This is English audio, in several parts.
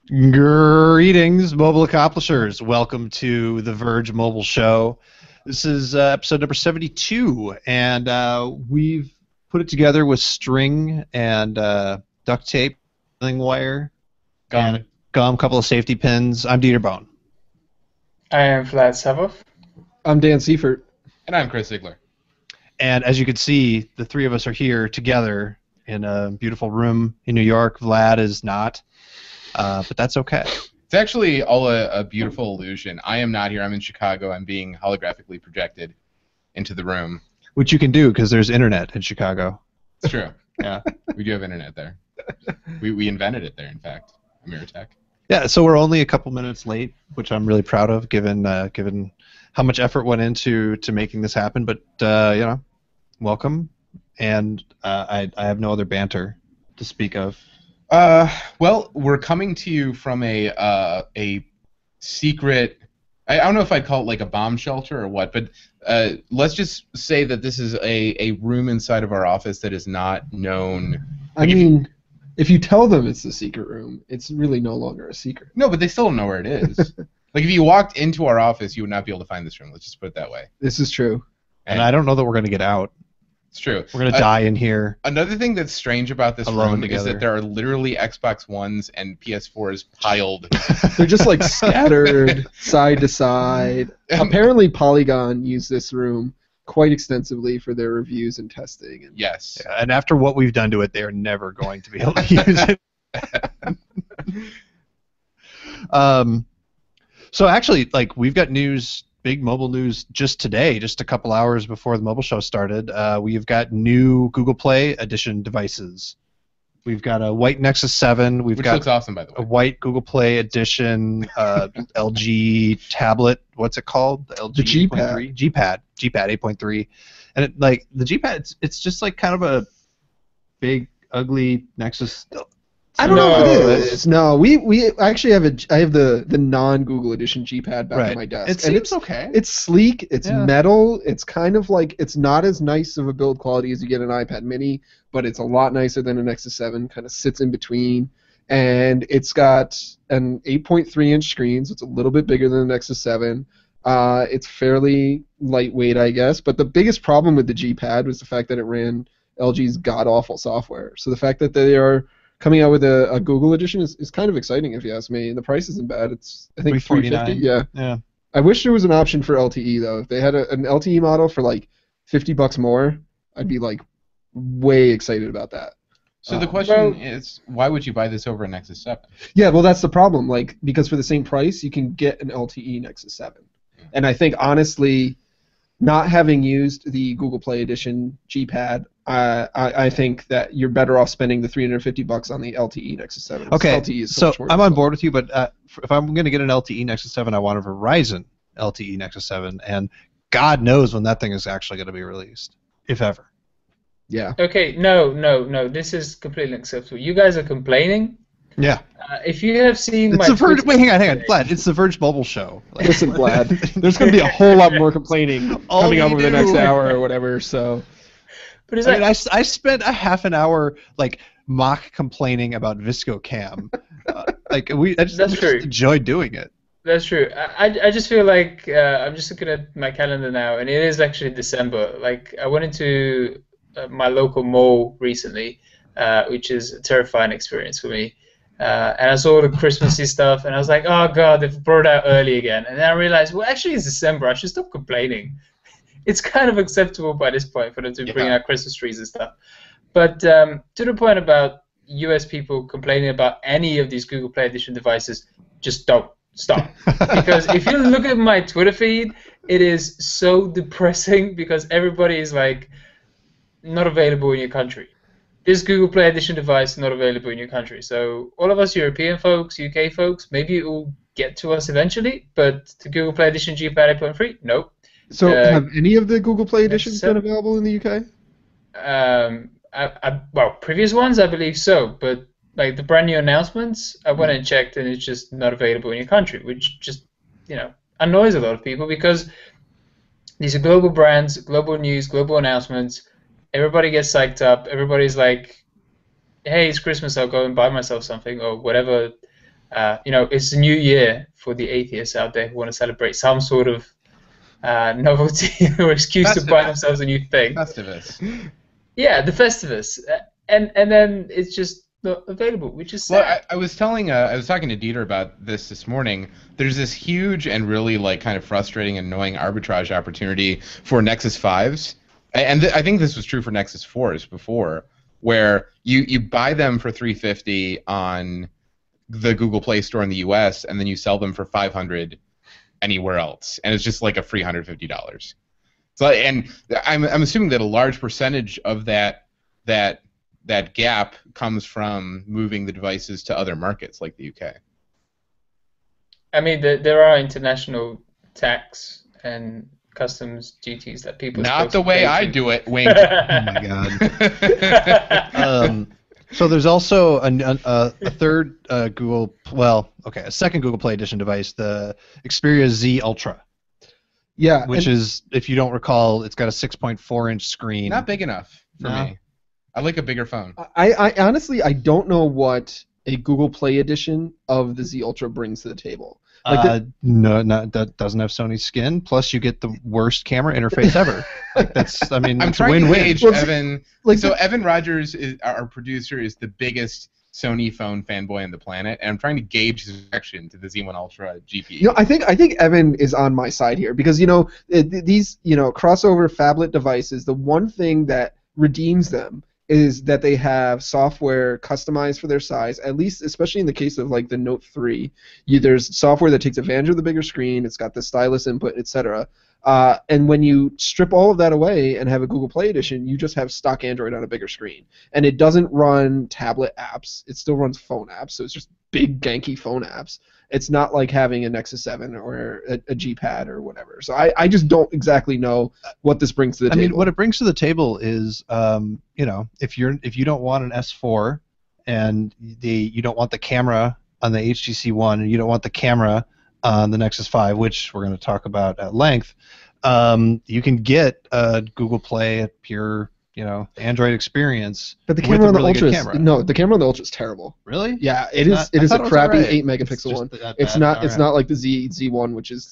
Greetings, mobile accomplishers. Welcome to the Verge Mobile Show. This is episode number 72, and we've put it together with string and duct tape, wire, and gum, couple of safety pins. I'm Bohn. I am Vlad Savov. I'm Dan Seifert. And I'm Chris Ziegler. And as you can see, the three of us are here together in a beautiful room in New York. Vlad is not. But that's okay. It's actually all a beautiful illusion. I am not here. I'm in Chicago. I'm being holographically projected into the room. Which you can do because there's internet in Chicago. It's true. Yeah, we do have internet there. We invented it there, in fact. Ameritech. Yeah, so we're only a couple minutes late, which I'm really proud of, given how much effort went into making this happen. But welcome, and I have no other banter to speak of. Well, we're coming to you from a secret. I don't know if I'd call it like a bomb shelter or what, but let's just say that this is a room inside of our office that is not known. I mean, if you tell them it's a secret room, it's really no longer a secret. No, but they still don't know where it is. Like if you walked into our office, you would not be able to find this room. Let's just put it that way. This is true. And I don't know that we're going to get out. It's true. We're going to die in here. Another thing that's strange about this alone room together. is that there are literally Xbox Ones and PS4s piled. They're just like scattered side to side. Apparently Polygon used this room quite extensively for their reviews and testing. And Yes. Yeah, and after what we've done to it, they are never going to be able to use it. So actually, like, we've got news. Big mobile news just today, just a couple hours before the mobile show started. We've got new Google Play Edition devices. We've got a white Nexus 7. Which looks awesome, by the way. A white Google Play Edition LG tablet. What's it called? The LG The G-Pad. G-Pad 8.3. And it, like the G-Pad, it's just like kind of a big, ugly Nexus. I don't know what it is. No, we actually have I have the non-Google edition G-Pad back at my desk. It seems okay. It's sleek. It's metal. It's kind of like, it's not as nice of a build quality as you get an iPad Mini, but it's a lot nicer than a Nexus 7. Kind of sits in between, and it's got an 8.3-inch screen, so it's a little bit bigger than the Nexus 7. It's fairly lightweight, I guess, but the biggest problem with the G-Pad was the fact that it ran LG's god-awful software. So the fact that they are coming out with a Google edition is kind of exciting, if you ask me. And the price isn't bad. It's, I think, $350. Yeah. I wish there was an option for LTE though. If they had an LTE model for like $50 more, I'd be like way excited about that. So the question is, why would you buy this over a Nexus 7? Yeah, well, that's the problem. Like, because for the same price, you can get an LTE Nexus 7. And I think, honestly, not having used the Google Play Edition G-Pad, I think that you're better off spending the $350 on the LTE Nexus 7. Okay, LTE is so I'm on board with you, but if I'm going to get an LTE Nexus 7, I want a Verizon LTE Nexus 7, and God knows when that thing is actually going to be released, if ever. Yeah. Okay, no. This is completely unacceptable. You guys are complaining. Yeah. If you have seen It's my wait, hang on, Vlad. It's the Verge Mobile Show. Like, Listen, Vlad, there's going to be a whole lot more complaining coming up over the next hour or whatever, so... But it's I spent a half an hour like mock complaining about ViscoCam. I just enjoyed doing it. That's true. I just feel like I'm just looking at my calendar now, and it is actually December. Like, I went into my local mall recently, which is a terrifying experience for me. And I saw all the Christmassy stuff, and I was like, oh god, they've brought it out early again. And then I realized, well, actually it's December. I should stop complaining. It's kind of acceptable by this point for them to bring out Christmas trees and stuff. But to the point about US people complaining about any of these Google Play Edition devices, just don't. Stop. Because if you look at my Twitter feed, it is so depressing because everybody is like, not available in your country. This Google Play Edition device is not available in your country. So all of us European folks, UK folks, maybe it will get to us eventually, but the Google Play Edition G-Pad 8.3, nope. So have any of the Google Play Editions been available in the UK? Well, previous ones, I believe so, but like the brand new announcements, I went and checked, and it's just not available in your country, which just, annoys a lot of people because these are global brands, global news, global announcements. Everybody gets psyched up. Everybody's like, hey, it's Christmas, I'll go and buy myself something or whatever it's a new year for the atheists out there who want to celebrate some sort of novelty or excuse to buy themselves a new thing. Festivus. Yeah, the Festivus, and then it's just not available, which is sad. Well, I was talking to Dieter about this morning. There's this huge and really kind of frustrating and annoying arbitrage opportunity for Nexus 5s, and I think this was true for Nexus 4s before, where you buy them for $350 on the Google Play Store in the U.S. and then you sell them for $500 anywhere else, and it's just like a free $150. So, and I'm assuming that a large percentage of that gap comes from moving the devices to other markets like the UK. I mean, there are international tax and customs duties that people. Not the way I do it, wink. Oh my god. So there's also a third a second Google Play Edition device, the Xperia Z Ultra. Yeah, which is, if you don't recall, it's got a 6.4-inch screen. Not big enough for me. I like a bigger phone. I honestly don't know what a Google Play Edition of the Z Ultra brings to the table. That doesn't have Sony's skin. Plus, you get the worst camera interface ever. I'm it's a trying win-win. to gauge Evan. Evan Rogers, our producer, is the biggest Sony phone fanboy on the planet, and I'm trying to gauge his reaction to the Z1 Ultra GPU. I think Evan is on my side here because these crossover phablet devices. The one thing that redeems them is that they have software customized for their size, at least especially in the case of the Note 3. There's software that takes advantage of the bigger screen, it's got the stylus input, etc. And when you strip all of that away and have a Google Play Edition, you just have stock Android on a bigger screen. And it doesn't run tablet apps, it still runs phone apps, so it's just big ganky phone apps. It's not like having a Nexus 7 or a G-Pad or whatever. So I just don't exactly know what this brings to the table. I mean, what it brings to the table is, if you don't want an S4 and you don't want the camera on the HTC One and you don't want the camera on the Nexus 5, which we're going to talk about at length, you can get a Google Play, a pure Android experience. But the camera on the Ultra the camera on the Ultra is terrible. Really? Yeah, it is a crappy 8-megapixel one. It's not like the Z1, which is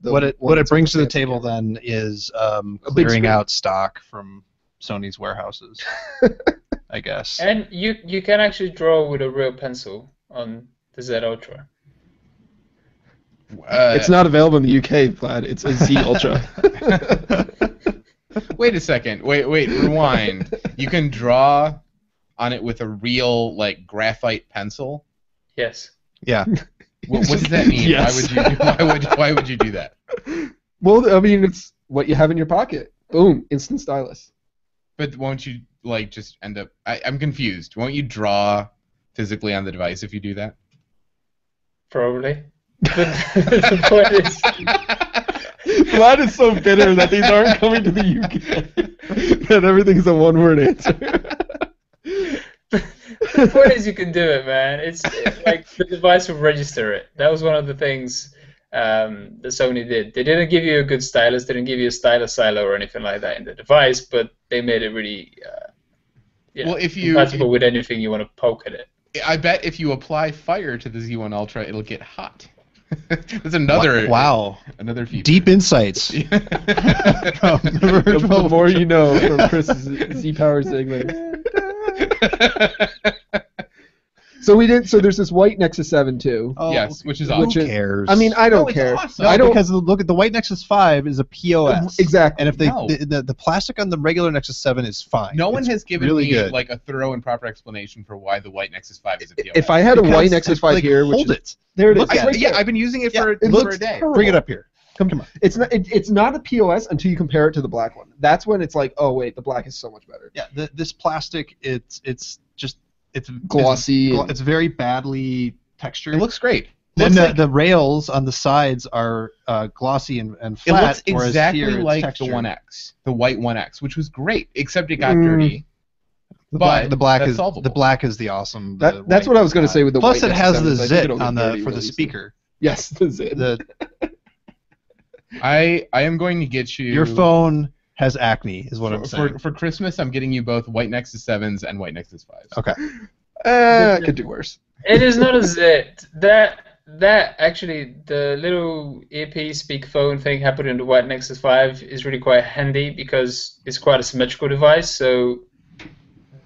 what it brings to the table then is clearing out stock from Sony's warehouses, I guess. And you can actually draw with a real pencil on the Z Ultra. It's not available in the UK, Vlad. It's a Z Ultra. Wait a second. Wait. Rewind. You can draw on it with a real graphite pencil. Yes. Yeah. What does that mean? Yes. Why would you do that? Well, I mean, it's what you have in your pocket. Boom, instant stylus. But won't you just end up? I'm confused. Won't you draw physically on the device if you do that? Probably. But the point is, Vlad is so bitter that these aren't coming to the UK. That everything's a one-word answer. The point is, you can do it, man. It's like the device will register it. That was one of the things that Sony did. They didn't give you a good stylus. They didn't give you a stylus silo or anything like that in the device, but they made it really compatible with anything you want to poke at it. I bet if you apply fire to the Z1 Ultra, it'll get hot. That's another another feature. Deep insights. The more you know from Chris's Z-Power Ziegler. So there's this white Nexus 7 too. Oh, yes, which is awesome. Who cares? I mean, I don't care. Awesome. I don't, because look at the white Nexus 5 is a POS. Exactly. And if the plastic on the regular Nexus 7 is fine. No one has given really me good. A thorough and proper explanation for why the white Nexus 5 is a POS. If I had a white Nexus 5 here, hold it. There it is. I've been using it for a day. Terrible. Bring it up here. Come on. It's not a POS until you compare it to the black one. That's when it's like, oh wait, the black is so much better. Yeah, this plastic, it's glossy. It's very badly textured. It looks great. Then the rails on the sides are glossy and flat. It looks exactly here like textured. the 1X, the white 1X, which was great, except it got dirty. The black is solvable. The black is the awesome. That's what I was going to say with the Plus, white it has Nexus the 7, zit on for the speaker. Yes, the zit. I am going to get you. Your phone has acne, is what I'm saying. For Christmas, I'm getting you both white Nexus 7s and white Nexus 5s. Okay. Could do worse. It is not a zit. That actually, the little earpiece speakerphone thing happened in the white Nexus 5 is really quite handy because it's quite a symmetrical device. So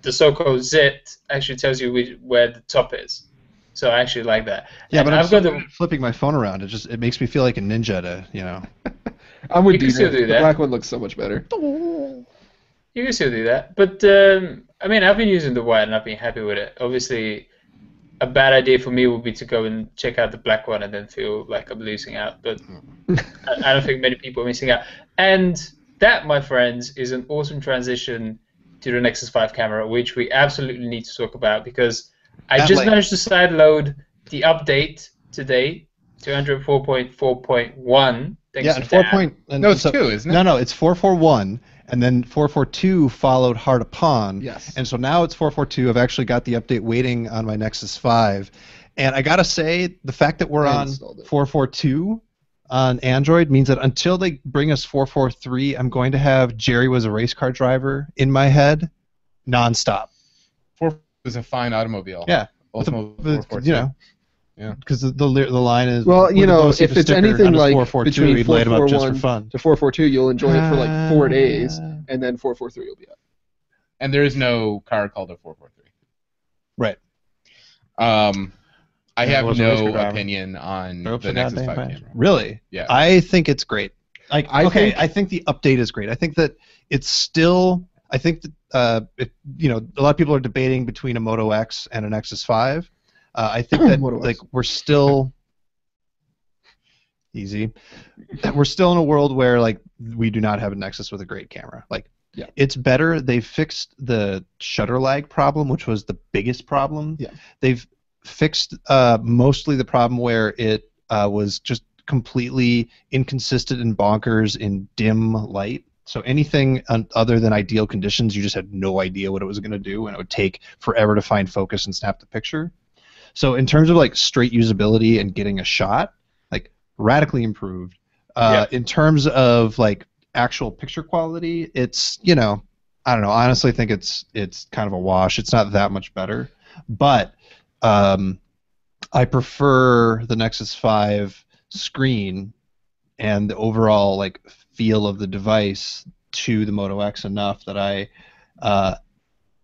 the so-called zit actually tells you where the top is. So I actually like that. Yeah, and but I'm I've so got good at flipping my phone around. It makes me feel like a ninja to. I'm with You can you. still do The that. black one looks so much better. You can still do that, but I mean, I've been using the white and I've been happy with it. Obviously, a bad idea for me would be to go and check out the black one and then feel like I'm losing out, but I don't think many people are missing out. And that, my friends, is an awesome transition to the Nexus 5 camera, which we absolutely need to talk about because I just managed to sideload the update today to 104.4.1. Yeah, and 4. No, it's 2, isn't it? No, it's 441, and then 442 followed hard upon. Yes. And so now it's 442. I've actually got the update waiting on my Nexus 5, and I gotta say, the fact that we're on 442 on Android means that until they bring us 443, I'm going to have Jerry was a race car driver in my head, nonstop. 4 was a fine automobile. Yeah. Oldsmobile 442. You know. Yeah. Because the line is Well, you know, if it's anything like between we'd light 'em up just for 441 fun. to 442, you'll enjoy it for like 4 days, and then 443 will be up. And there is no car called a 443. Right. I have was a race car no driver. opinion on Oops, the Nexus 5 goddamn camera. Really? Yeah. I think it's great. I think the update is great. I think that it's still. I think that a lot of people are debating between a Moto X and a Nexus 5. I think that Moto X. we're still easy. We're still in a world where we do not have a Nexus with a great camera. Yeah. It's better. They fixed the shutter lag problem, which was the biggest problem. Yeah. They've fixed mostly the problem where it was just completely inconsistent and bonkers in dim light. So anything other than ideal conditions, you just had no idea what it was going to do, and it would take forever to find focus and snap the picture. So in terms of straight usability and getting a shot, radically improved. In terms of actual picture quality, it's I don't know. Honestly, I think it's kind of a wash. It's not that much better, but I prefer the Nexus 5 screen and the overall feel of the device to the Moto X enough that I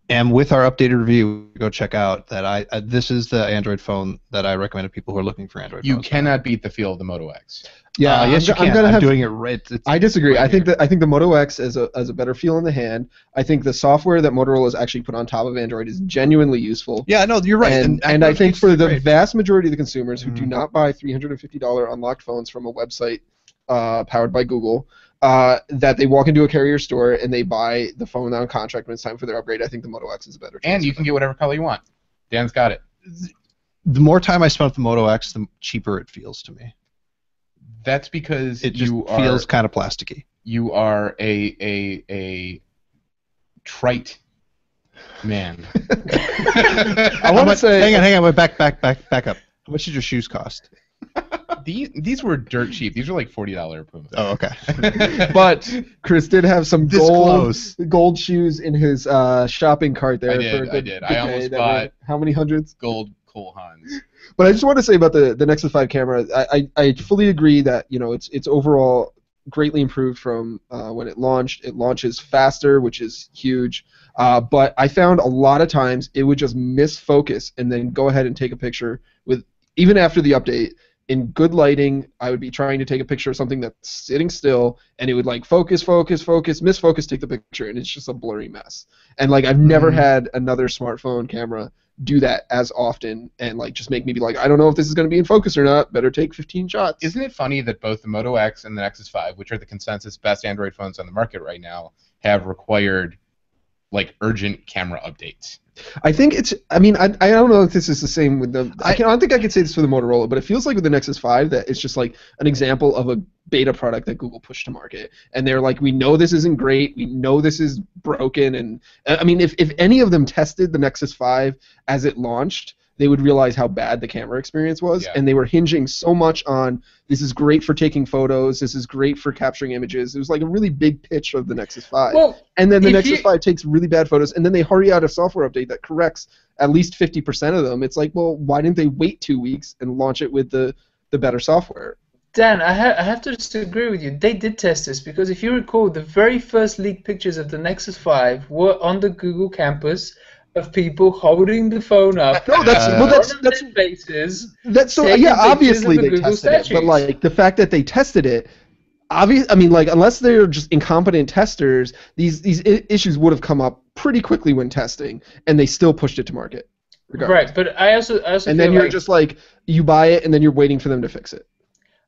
am with our updated review. Go check out that this is the Android phone that I recommend to people who are looking for Android You phones. cannot beat the feel of the Moto X. Yeah, Yes, you can. I'm doing it right. I disagree. right I think here. the Moto X has a better feel in the hand. I think the software that Motorola has actually put on top of Android is genuinely useful. Yeah, no, you're right. And I think for the vast majority of the consumers who do Mhm. not buy $350 unlocked phones from a website powered by Google, that they walk into a carrier store and they buy the phone on contract when it's time for their upgrade, I think the Moto X is a better choice. And you can get whatever color you want. Dan's got it. The more time I spend with the Moto X, the cheaper it feels to me. That's because It just you feels kind of plasticky. You are a trite man. I want to say Hang on, wait, back up. How much did your shoes cost? These were dirt cheap. These were like $40 Pumas. Oh, okay. But Chris did have some This close. gold shoes in his shopping cart there. I did, for a I good- did. good I pay almost that bought- were- how many hundreds? Gold Cole Hans. But I just want to say about the Nexus 5 camera, I fully agree that it's overall greatly improved from when it launched. It launches faster, which is huge. But I found a lot of times it would just miss focus and then go ahead and take a picture with, even after the update, in good lighting, I would be trying to take a picture of something that's sitting still, and it would focus, miss focus, take the picture, and it's just a blurry mess. And I've never had another smartphone camera do that as often, and just make me be I don't know if this is going to be in focus or not. Better take 15 shots. Isn't it funny that both the Moto X and the Nexus 5, which are the consensus best Android phones on the market right now, have required urgent camera updates? I think it's. I mean, I don't know if this is the same with the. I don't think I could say this for the Motorola, but it feels like with the Nexus 5 that it's just an example of a beta product that Google pushed to market, and they're we know this isn't great, we know this is broken, and I mean, if any of them tested the Nexus 5 as it launched, they would realize how bad the camera experience was, Yeah. and they were hinging so much on this is great for taking photos, this is great for capturing images. It was a really big pitch of the Nexus 5. Well, And then the if Nexus you- 5 takes really bad photos, and then they hurry out a software update update that corrects at least 50% of them. It's like, well, why didn't they wait 2 weeks and launch it with the better software? Dan, I have to disagree with you. They did test this because if you recall, the very first leaked pictures of the Nexus 5 were on the Google campus of people holding the phone up. No, that's faces. That's so taking yeah. pictures Obviously of the they Google tested it, but like the fact that they tested it, I mean, like unless they're just incompetent testers, these issues would have come up pretty quickly when testing, and they still pushed it to market. Regardless. Right, but I also and feel then you're like, just like you buy it, and then you're waiting for them to fix it.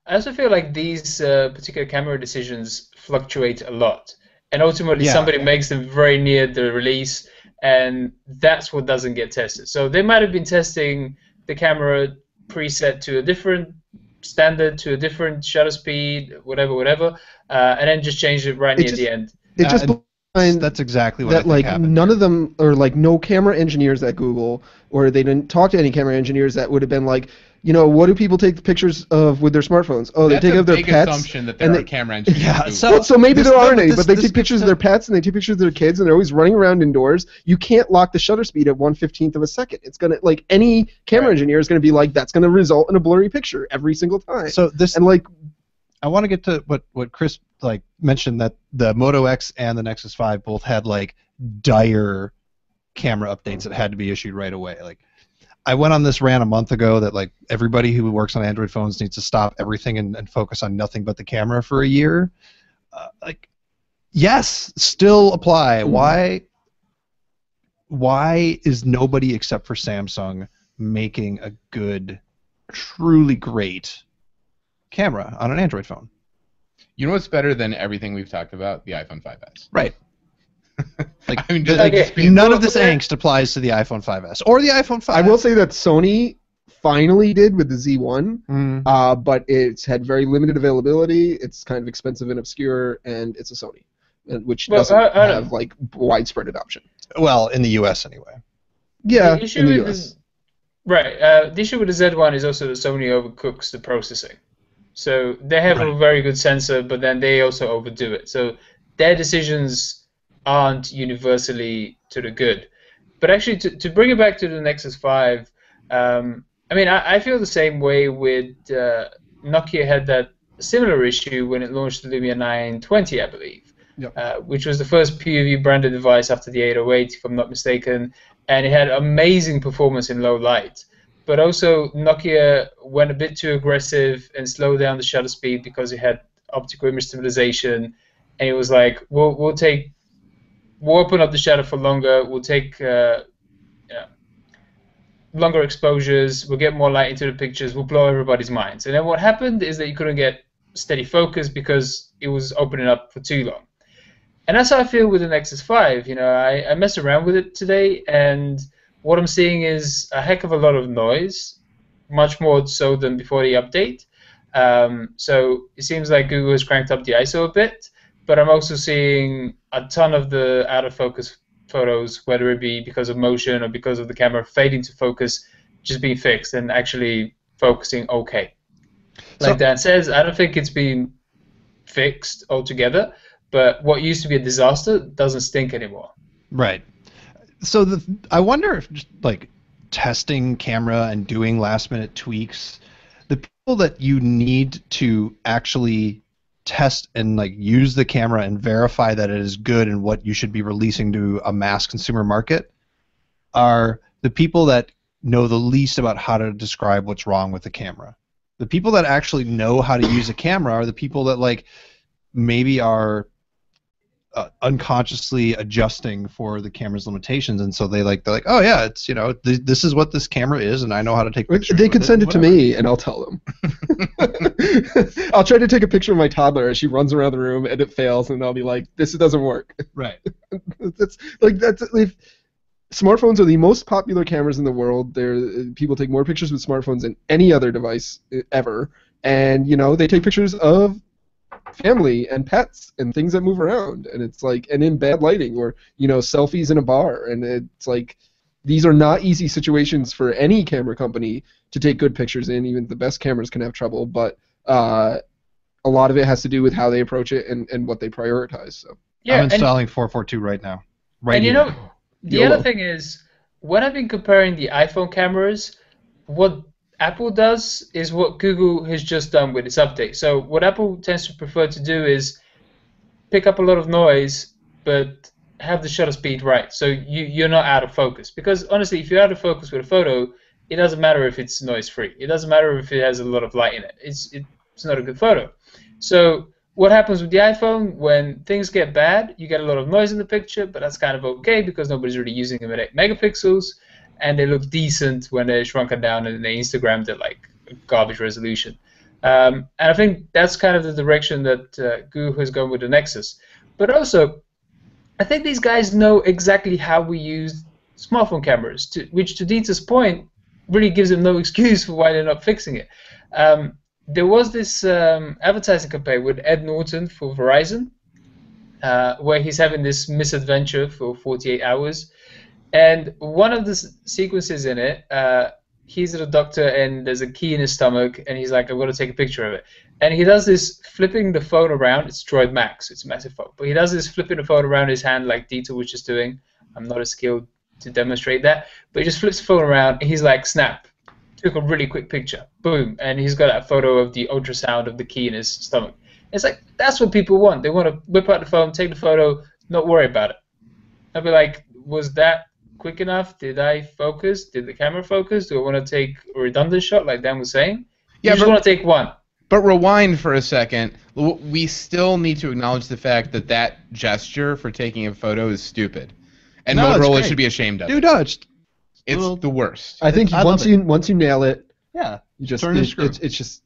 I also feel like these particular camera decisions fluctuate a lot, and ultimately somebody makes them very near the release, and that's what doesn't get tested. So they might have been testing the camera preset to a different standard, to a different shutter speed, whatever, and then just changed it right near the end. It just that's exactly what I think happened. None of them, or like no camera engineers at Google, or they didn't talk to any camera engineers that would have been like, what do people take pictures of with their smartphones? Oh, they take of their pets. That's a big assumption that there are camera engineers. Yeah, so maybe there aren't any, but they take pictures of their pets and they take pictures of their kids, and they're always running around indoors. You can't lock the shutter speed at 1/15 of a second. It's gonna any camera engineer is gonna be like, that's gonna result in a blurry picture every single time. So I want to get to what Chris mentioned, that the Moto X and the Nexus 5 both had dire camera updates that had to be issued right away. I went on this rant a month ago that everybody who works on Android phones needs to stop everything and focus on nothing but the camera for a year. Yes, still apply. Why is nobody except for Samsung making a good, truly great camera on an Android phone? You know what's better than everything we've talked about? The iPhone 5S. Right. Just none of this angst applies to the iPhone 5S or the iPhone 5. I will say that Sony finally did with the Z1, but it's had very limited availability. It's kind of expensive and obscure, and it's a Sony, which doesn't have widespread adoption. Well, in the U.S. anyway. Yeah, in the U.S. The issue with the Z1 is also that Sony overcooks the processing. So they have a very good sensor, but then they also overdo it. So their decisions aren't universally to the good. But actually, to bring it back to the Nexus 5, I feel the same way with Nokia had that similar issue when it launched the Lumia 920, I believe, which was the first PUV branded device after the 808, if I'm not mistaken, and it had amazing performance in low light. But also, Nokia went a bit too aggressive and slowed down the shutter speed because it had optical image stabilization, and it was like, we'll open up the shutter for longer, we'll take longer exposures, we'll get more light into the pictures, we'll blow everybody's minds. And then what happened is that you couldn't get steady focus because it was opening up for too long. And that's how I feel with the Nexus 5. I messed around with it today, and what I'm seeing is a heck of a lot of noise, much more so than before the update. So it seems like Google has cranked up the ISO a bit, but I'm also seeing a ton of the out of focus photos, whether it be because of motion or because of the camera fading to focus, just being fixed and actually focusing okay. Like Dan says, I don't think it's been fixed altogether, but what used to be a disaster doesn't stink anymore. Right. So I wonder if just testing camera and doing last minute tweaks, the people that you need to actually test and use the camera and verify that it is good and what you should be releasing to a mass consumer market are the people that know the least about how to describe what's wrong with the camera. The people that actually know how to use a camera are the people that maybe are unconsciously adjusting for the camera's limitations, and so they're like, oh yeah, it's this is what this camera is, and I know how to take pictures. They could send it to me, and I'll tell them. I'll try to take a picture of my toddler as she runs around the room, and it fails, and I'll be like, this doesn't work. Right. That's if smartphones are the most popular cameras in the world. People take more pictures with smartphones than any other device ever, and they take pictures of family and pets and things that move around, and it's and in bad lighting, or selfies in a bar, and it's these are not easy situations for any camera company to take good pictures in. Even the best cameras can have trouble, but a lot of it has to do with how they approach it and what they prioritize. So I'm installing 442 right now. The other thing is, when I've been comparing the iPhone cameras, what Apple does is what Google has just done with its update. So what Apple tends to prefer to do is pick up a lot of noise, but have the shutter speed right, so you're not out of focus. Because honestly, if you're out of focus with a photo, it doesn't matter if it's noise free. It doesn't matter if it has a lot of light in it. It's not a good photo. So what happens with the iPhone, when things get bad, you get a lot of noise in the picture, but that's kind of okay because nobody's really using them at 8 megapixels, and they look decent when they're shrunken down and they Instagrammed at like garbage resolution. And I think that's kind of the direction that Google has gone with the Nexus. But also, I think these guys know exactly how we use smartphone cameras, which to Dieter's point really gives them no excuse for why they're not fixing it. There was this advertising campaign with Ed Norton for Verizon, where he's having this misadventure for 48 hours. And one of the sequences in it, he's at a doctor and there's a key in his stomach, and he's like, I'm going to take a picture of it. And he does this flipping the phone around. It's Droid Max, it's a massive phone. But he does this flipping the phone around his hand like Dieter was just doing. I'm not as skilled to demonstrate that. But he just flips the phone around and he's like, snap. Took a really quick picture. Boom. And he's got that photo of the ultrasound of the key in his stomach. It's like, that's what people want. They want to whip out the phone, take the photo, not worry about it. I'd be like, was that quick enough? Did I focus? Did the camera focus? Do I want to take a redundant shot like Dan was saying? You just want to take one. But rewind for a second. We still need to acknowledge the fact that that gesture for taking a photo is stupid. And No, Motorola it's should be ashamed of it. Dude, It's the worst. I think once you nail it, yeah, you just turn the screw. It's just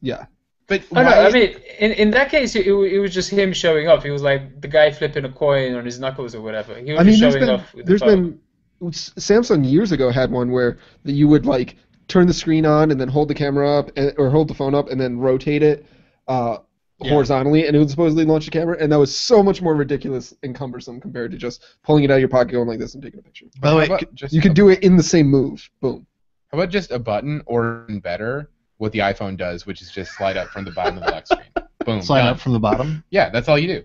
But Oh, no, I mean, in that case, it was just him showing off. He was like the guy flipping a coin on his knuckles or whatever. He was just showing off with the phone. Samsung years ago had one where you would like turn the screen on and then hold the camera up or hold the phone up and then rotate it horizontally, and it would supposedly launch the camera, and that was so much more ridiculous and cumbersome compared to just pulling it out of your pocket, going like this and taking a picture. By the way, You could do it in the same move. Boom. How about just a button, or even better, what the iPhone does, which is just slide up from the bottom of the lock screen. Boom. slide done. up from the bottom. Yeah, that's all you do.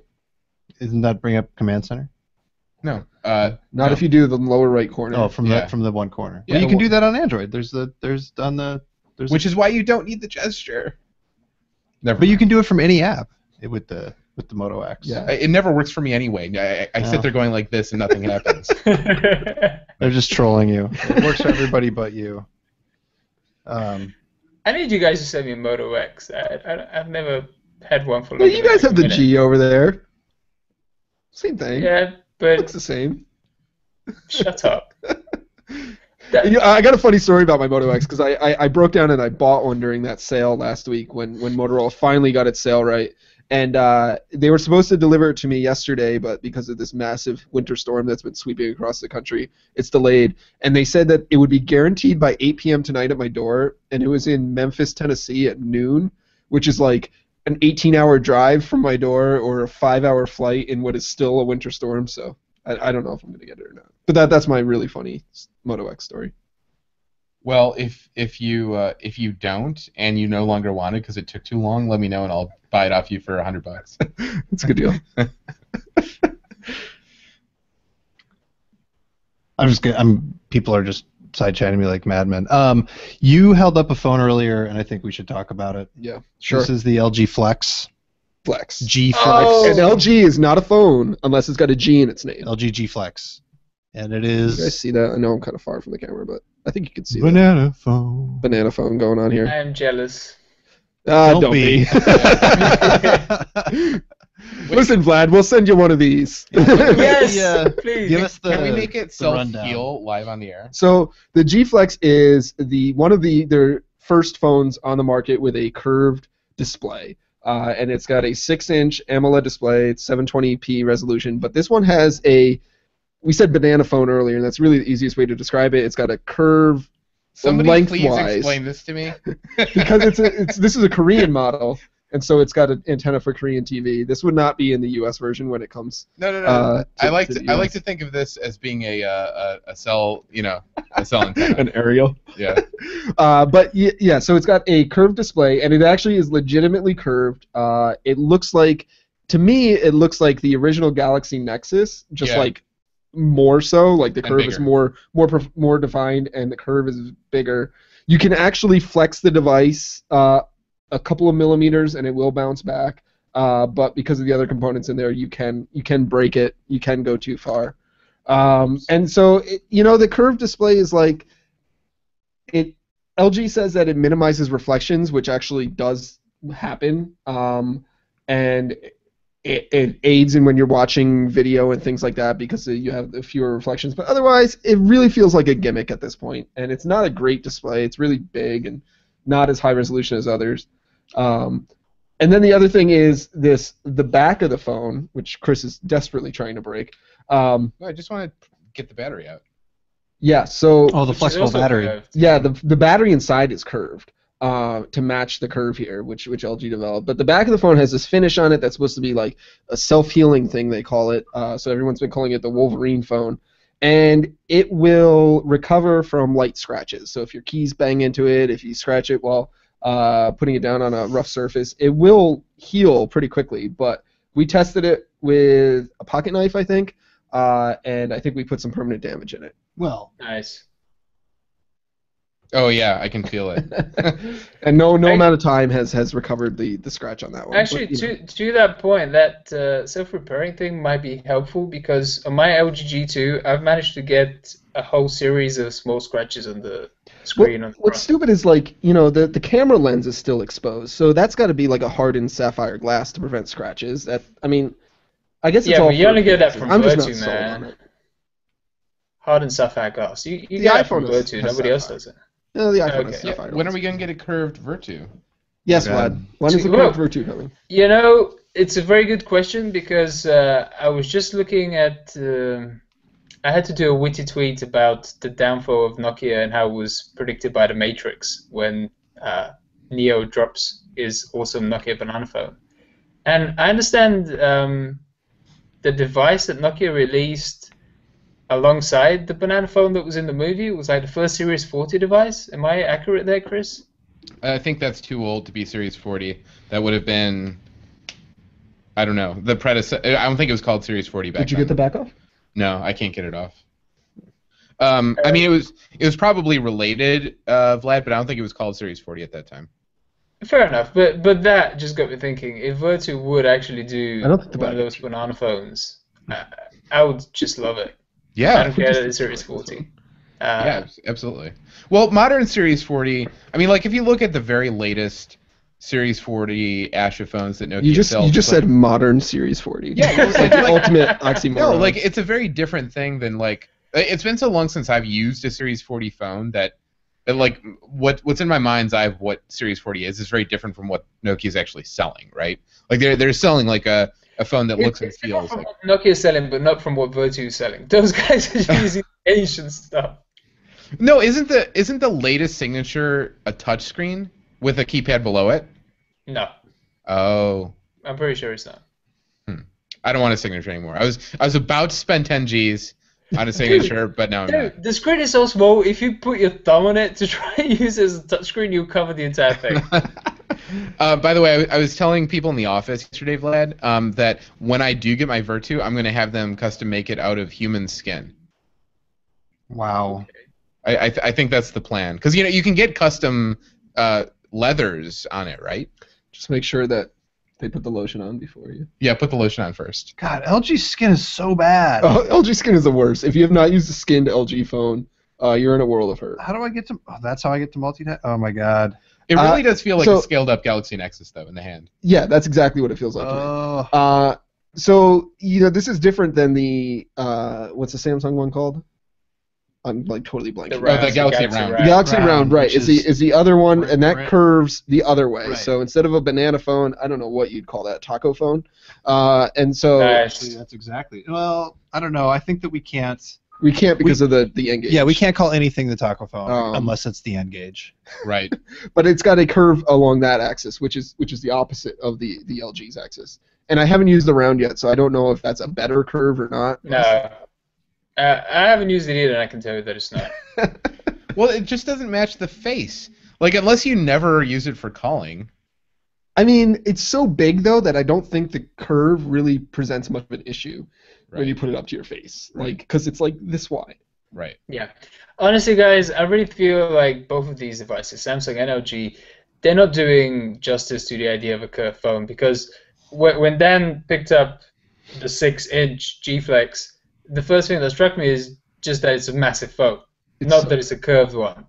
Isn't that bring up Command Center? No. Not if you do the lower right corner. Oh, from Yeah. the one corner. Yeah. Well, you can do that on Android. There's Which is why you don't need the gesture. Never. But you can do it from any app with the Moto X. Yeah. It never works for me anyway. I sit there going like this and nothing happens. They're just trolling you. It works for everybody but you. I need you guys to send me a Moto X. I've never had one for. Well, you guys have the G over there. Same thing. Yeah, but Looks the same. shut up. I got a funny story about my Moto X because I broke down and I bought one during that sale last week when Motorola finally got its sale right. And they were supposed to deliver it to me yesterday, but because of this massive winter storm that's been sweeping across the country, it's delayed. And they said that it would be guaranteed by 8 p.m. tonight at my door, and it was in Memphis, Tennessee at noon, which is like an 18-hour drive from my door or a 5-hour flight in what is still a winter storm. So I don't know if I'm going to get it or not. But that's my really funny Moto X story. Well, if you don't and you no longer want it because it took too long, let me know and I'll buy it off you for $100. It's a good deal. People are just side chatting me like madmen. You held up a phone earlier, and I think we should talk about it. Yeah, sure. This is the LG Flex. G Flex. Oh. And LG is not a phone unless it's got a G in its name. LG G Flex. And it You guys is see that? I know I'm kind of far from the camera, but I think you can see banana phone. that banana phone going on here. I am jealous. Don't be. Listen, Vlad, we'll send you one of these. Yes, please. Give us the. Can we make it the rundown. self-heal live on the air? So the G Flex is one of their first phones on the market with a curved display. And it's got a 6-inch AMOLED display. It's 720p resolution. But this one has we said banana phone earlier, and that's really the easiest way to describe it. It's got a curve Somebody lengthwise. please explain this to me. Because this is a Korean model, and so it's got an antenna for Korean TV. This would not be in the U.S. version when it comes. No. I like to to think of this as being a cell, a cell antenna. an aerial. Yeah. But yeah, so it's got a curved display, and it actually is legitimately curved. It looks like, to me, it looks like the original Galaxy Nexus, just Yeah. like more so. Like the curve is bigger. more defined, and the curve is bigger. You can actually flex the device a couple of millimeters, and it will bounce back. But because of the other components in there, you can break it. You can go too far. And so the curved display is like it. LG says that it minimizes reflections, which actually does happen, and it aids in when you're watching video and things like that because you have fewer reflections. But otherwise, it really feels like a gimmick at this point, and it's not a great display. It's really big and not as high resolution as others. And then the other thing is the back of the phone, which Chris is desperately trying to break. I just want to get the battery out. Yeah, so... Oh, the flexible battery. Curved. Yeah, the battery inside is curved to match the curve here, which LG developed. But the back of the phone has this finish on it that's supposed to be like a self-healing thing, they call it. So everyone's been calling it the Wolverine phone. And it will recover from light scratches. So if your keys bang into it, if you scratch it while putting it down on a rough surface, it will heal pretty quickly. But we tested it with a pocket knife, I think, and I think we put some permanent damage in it. Well, Nice. Oh yeah, I can feel it. And no amount of time has recovered the scratch on that one. Actually, But, to that point, that self-repairing thing might be helpful because on my LG G2, I've managed to get a whole series of small scratches on the screen. What's stupid is like the camera lens is still exposed, so that's got to be like a hardened sapphire glass to prevent scratches. I guess it's all. But you only get that from I'm just not Vertu, sold on man. it. Hardened sapphire glass. You The get that from iPhone Vertu. has Nobody else sapphire. does it. No, the iPhone Okay. is sapphire. When are we going to get a curved Vertu? Yes, Okay. Vlad. When is the Well- curved Vertu coming? It's a very good question because I was just looking at. I had to do a witty tweet about the downfall of Nokia and how it was predicted by the Matrix when Neo drops his awesome Nokia banana phone. And I understand the device that Nokia released alongside the banana phone that was in the movie was like the first Series 40 device. Am I accurate there, Chris? I think that's too old to be Series 40. That would have been, I don't know, the predecessor. I don't think it was called Series 40 back then. Did you get the back off? No, I can't get it off. I mean, it was probably related, Vlad, but I don't think it was called Series 40 at that time. Fair enough, but that just got me thinking. If Vertu would actually do I don't think the one of back- those banana phones, I would just love it. I Yeah, don't care that it's Series 40. yeah, absolutely. Well, modern Series 40. I mean, like if you look at the very latest Series 40 Asha phones that Nokia You just sells, said modern Series 40. Yeah, it's like the ultimate oxymoron. no, like it's a very different thing than like. It's been so long since I've used a Series 40 phone that like what's in my mind's eye of what Series 40 is very different from what Nokia's actually selling, right? Like they're selling like a phone that looks and It's feels from like. what Nokia's selling, but not from what Vertu is selling. Those guys are using ancient stuff. No, isn't the latest signature a touchscreen with a keypad below it? No, Oh, I'm pretty sure it's not. I don't want a signature anymore. I was about to spend 10 G's on a signature, but now I'm not. Dude, the screen is so small, if you put your thumb on it to try and use it as a touchscreen, you'll cover the entire thing. By the way, I was telling people in the office yesterday, Vlad, that when I do get my Vertu, I'm going to have them custom make it out of human skin. wow. I think that's the plan, because you can get custom leathers on it, right? Just make sure that they put the lotion on before you. Yeah, put the lotion on first. God, LG's skin is so bad. Oh, LG Skin is the worst. If you have not used a skinned LG phone, you're in a world of hurt. How do I get to? Oh, that's how I get to multitask. Oh my God. It really does feel like so- a scaled-up Galaxy Nexus, though, in the hand. Yeah, that's exactly what it feels like. to me. Oh. So this is different than the what's the Samsung one called? I'm like totally blanking. the Galaxy Round. The Galaxy Round, Round, right? which Is the other one, Right, and that right. curves the other way. Right. So instead of a banana phone, I don't know what you'd call that, taco phone. And so Actually, that's exactly. Well, I don't know. I think that we can't. we can't because of the N-gauge. Yeah, we can't call anything the taco phone Um, unless it's the N-gauge. Right. But it's got a curve along that axis, which is the opposite of the LG's axis. And I haven't used the round yet, so I don't know if that's a better curve or not. No. I haven't used it either, and I can tell you that it's not. Well, it just doesn't match the face. Like, unless you never use it for calling. I mean, it's so big though that I don't think the curve really presents much of an issue. when you put it up to your face, like because it's like this wide. Right. Yeah. Honestly, guys, I really feel like both of these devices, Samsung and LG, they're not doing justice to the idea of a curved phone, because when Dan picked up the 6-inch G Flex, the first thing that struck me is just that it's a massive phone, not that it's a curved one.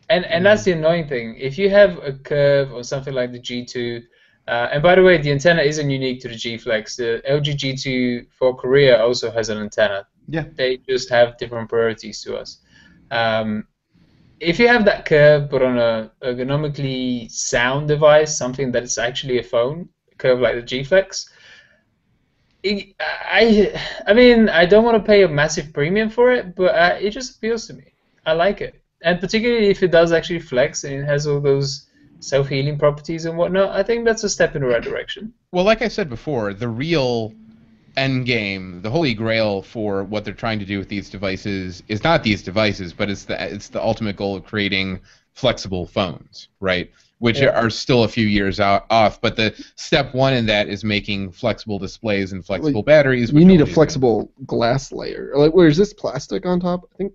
And that's the annoying thing. If you have a curve or something like the G2, and by the way, the antenna isn't unique to the G Flex. The LG G2 for Korea also has an antenna. Yeah. They just have different priorities to us. If you have that curve, but on a ergonomically sound device, something that is actually a phone, a curve like the G Flex, I mean, I don't want to pay a massive premium for it, but it just appeals to me. I like it. And particularly if it does actually flex and it has all those self-healing properties and whatnot, I think that's a step in the right direction. Well, like I said before, the real end game, the holy grail for what they're trying to do with these devices is not these devices, but it's the ultimate goal of creating flexible phones, right? Which are still a few years off. But the step one in that is making flexible displays and flexible batteries. You need a flexible glass layer. Like, where is this plastic on top? I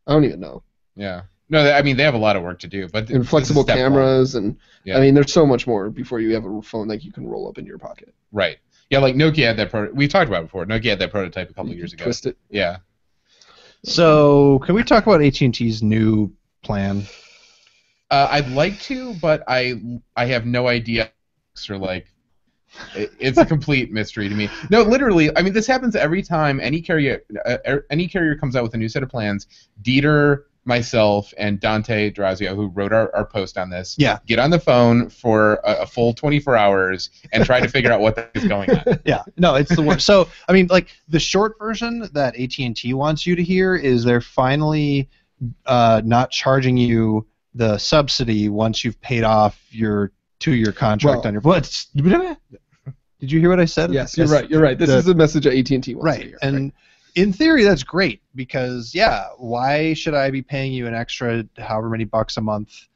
don't even know. Yeah. No, I mean, they have a lot of work to do. But and flexible cameras, and yeah. I mean, there's so much more before you have a phone that you can roll up in your pocket. Right. Yeah, like Nokia had that we talked about it before. Nokia had that prototype a couple of years ago. Twist it. Yeah. So, can we talk about AT&T's new plan? I'd like to, but I have no idea. Or like, it's a complete mystery to me. No, literally. I mean, this happens every time any carrier comes out with a new set of plans. Dieter, myself, and Dante Drazio, who wrote our post on this, get on the phone for a full 24 hours and try to figure out what is going on. Yeah, no, it's the worst. So, I mean, like, the short version that AT&T wants you to hear is they're finally not charging you the subsidy once you've paid off your 2-year contract on your... What? Did you hear what I said? Yes, you're right. You're right. This is the message that AT&T wants to hear. And in theory, that's great because, why should I be paying you an extra however many bucks a month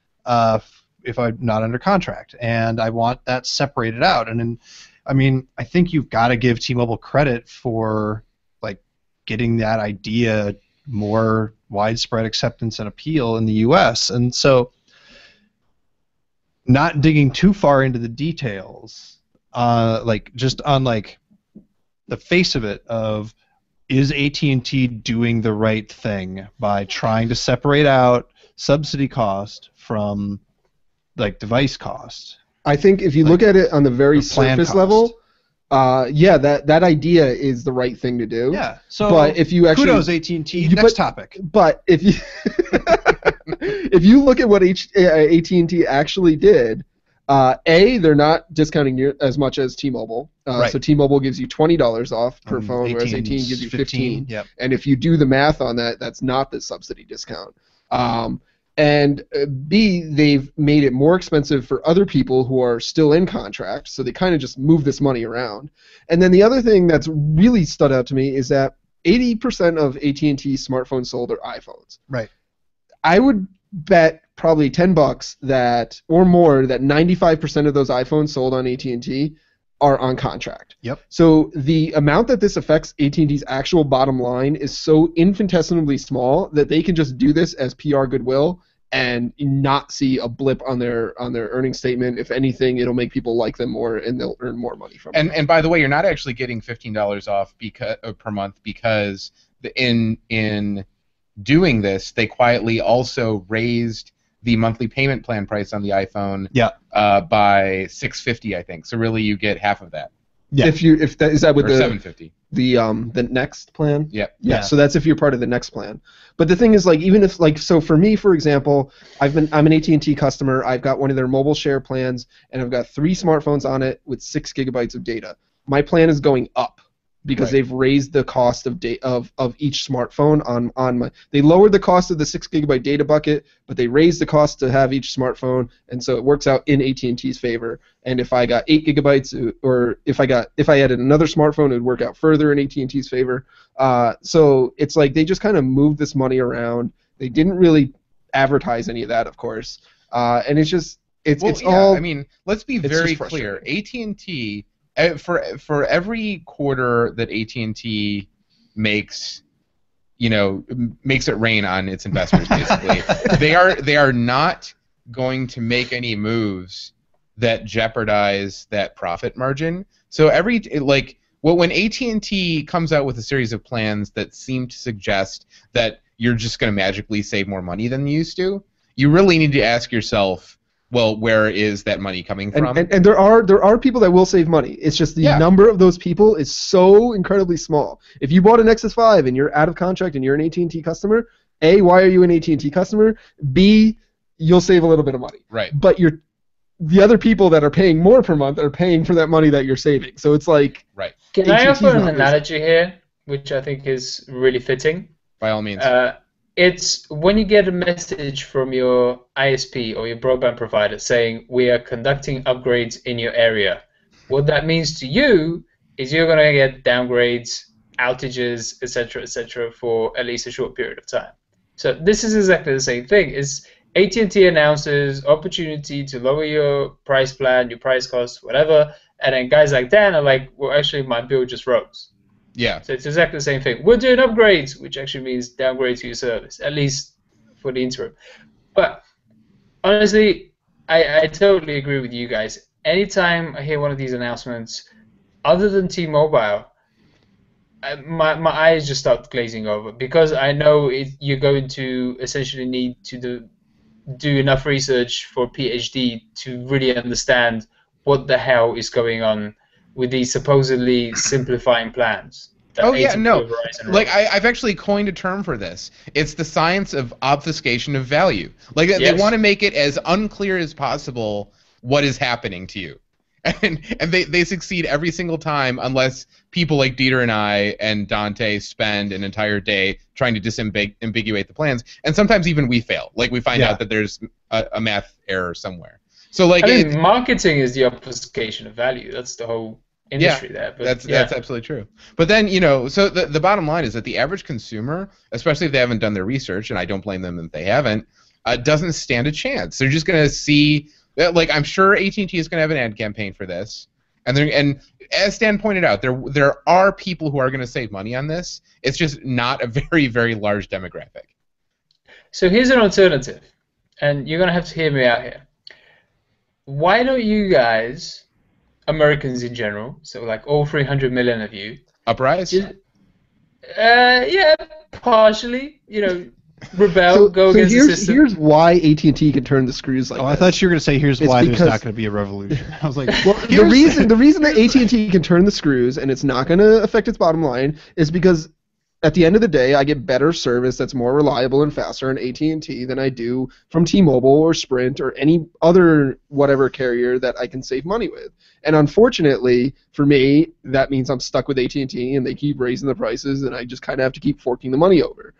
if I'm not under contract? And I want that separated out. And I mean, I think you've got to give T-Mobile credit for like getting that idea more widespread acceptance and appeal in the U.S. And so, not digging too far into the details, just on like the face of it of, is AT&T doing the right thing by trying to separate out subsidy cost from like device cost? I think if you look at it on the very surface level, that idea is the right thing to do. Yeah. So, but if you actually kudos AT&T. Next topic. But if you if you look at what AT&T actually did, they're not discounting as much as T-Mobile. So T-Mobile gives you $20 off per phone, whereas AT&T gives you 15. Yep. And if you do the math on that, that's not the subsidy discount. And B, they've made it more expensive for other people who are still in contract, so they kind of just move this money around. And then the other thing that's really stood out to me is that 80% of AT&T smartphones sold are iPhones. Right. I would bet probably $10 that or more that 95% of those iPhones sold on AT&T are on contract. Yep. So the amount that this affects AT&T's actual bottom line is so infinitesimally small that they can just do this as PR goodwill and not see a blip on their earnings statement. If anything, it'll make people like them more and they'll earn more money from it. And by the way, you're not actually getting $15 off per month because in doing this, they quietly also raised the monthly payment plan price on the iPhone by $650, I think. So really, you get half of that. Yeah. Is that with or $750. The Next plan? Yep. Yeah. So that's if you're part of the Next plan. But the thing is, like, even if so for me, for example, I'm an AT&T customer. I've got one of their mobile share plans, and I've got 3 smartphones on it with 6 gigabytes of data. My plan is going up because they've raised the cost of each smartphone on my. They lowered the cost of the 6 gigabyte data bucket, but they raised the cost to have each smartphone, and so it works out in AT&T's favor. And if I got 8 gigabytes, or if I added another smartphone, it would work out further in AT&T's favor. So it's like they just kind of moved this money around. They didn't really advertise any of that, of course, and it's just all. I mean, let's be very clear. AT&T. For every quarter that AT&T makes makes it rain on its investors. Basically, they are not going to make any moves that jeopardize that profit margin. So when AT&T comes out with a series of plans that seem to suggest that you're just going to magically save more money than you used to, you really need to ask yourself, well, where is that money coming from? And there are people that will save money. It's just the number of those people is so incredibly small. If you bought a Nexus 5 and you're out of contract and you're an AT&T customer, A, why are you an AT&T customer? B, you'll save a little bit of money. Right. But the other people that are paying more per month are paying for that money that you're saving. So it's like... Right. Can I offer an analogy here, which I think is really fitting? By all means. It's when you get a message from your ISP or your broadband provider saying, we are conducting upgrades in your area. What that means to you is you're going to get downgrades, outages, etc., for at least a short period of time. So this is exactly the same thing. AT&T announces opportunity to lower your price plan, your price cost, whatever, and then guys like Dan are like, well, actually, my bill just rose. Yeah. So it's exactly the same thing. We're doing upgrades, which actually means downgrades to your service, at least for the interim. But honestly, I totally agree with you guys. Anytime I hear one of these announcements, other than T-Mobile, my eyes just start glazing over because I know you're going to essentially need to do enough research for a PhD to really understand what the hell is going on with these supposedly simplifying plans. Oh yeah, no. Like I've actually coined a term for this. It's the science of obfuscation of value. Like they want to make it as unclear as possible what is happening to you. And they succeed every single time unless people like Dieter and I and Dante spend an entire day trying to disambiguate the plans. And sometimes even we fail. Like we find out that there's a math error somewhere. So like marketing is the obfuscation of value. That's the whole industry there. But that's absolutely true. But then, so the bottom line is that the average consumer, especially if they haven't done their research, and I don't blame them if they haven't, doesn't stand a chance. They're just going to see... Like I'm sure AT&T is going to have an ad campaign for this, and as Stan pointed out, there are people who are going to save money on this. It's just not a very, very large demographic. So here's an alternative, and you're going to have to hear me out here. Why don't you guys, Americans in general, so like all 300 million of you, uprise? Yeah, partially. Rebel, go against the system. Here's why AT&T can turn the screws like this. I thought you were going to say here's why there's not going to be a revolution. I was like, well, the reason that AT&T can turn the screws and it's not going to affect its bottom line is because at the end of the day, I get better service that's more reliable and faster on AT&T than I do from T-Mobile or Sprint or any other whatever carrier that I can save money with. And unfortunately, for me, that means I'm stuck with AT&T and they keep raising the prices and I just kind of have to keep forking the money over.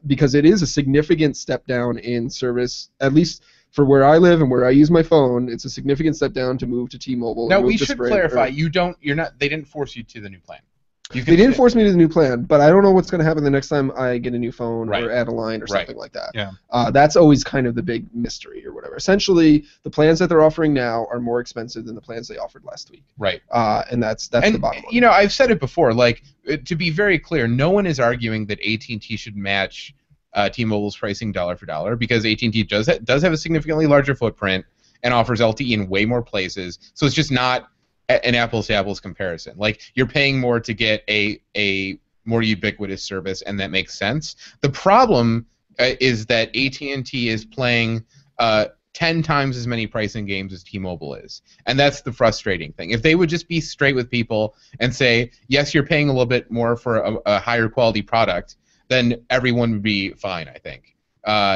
Because it is a significant step down in service, at least for where I live and where I use my phone. It's a significant step down to move to T-Mobile. Now we should clarify: they didn't force you to the new plan. They didn't force me to the new plan, but I don't know what's going to happen the next time I get a new phone or add a line or something like that. Yeah. That's always kind of the big mystery or whatever. Essentially, the plans that they're offering now are more expensive than the plans they offered last week. Right. And that's the bottom line. I've said it before. Like, to be very clear, no one is arguing that AT&T should match T-Mobile's pricing dollar for dollar because AT&T does have a significantly larger footprint and offers LTE in way more places. So it's just not an apples-to-apples comparison. Like, you're paying more to get a more ubiquitous service, and that makes sense. The problem is that AT&T is playing 10 times as many pricing games as T-Mobile is, and that's the frustrating thing. If they would just be straight with people and say, yes, you're paying a little bit more for a higher quality product, then everyone would be fine, I think,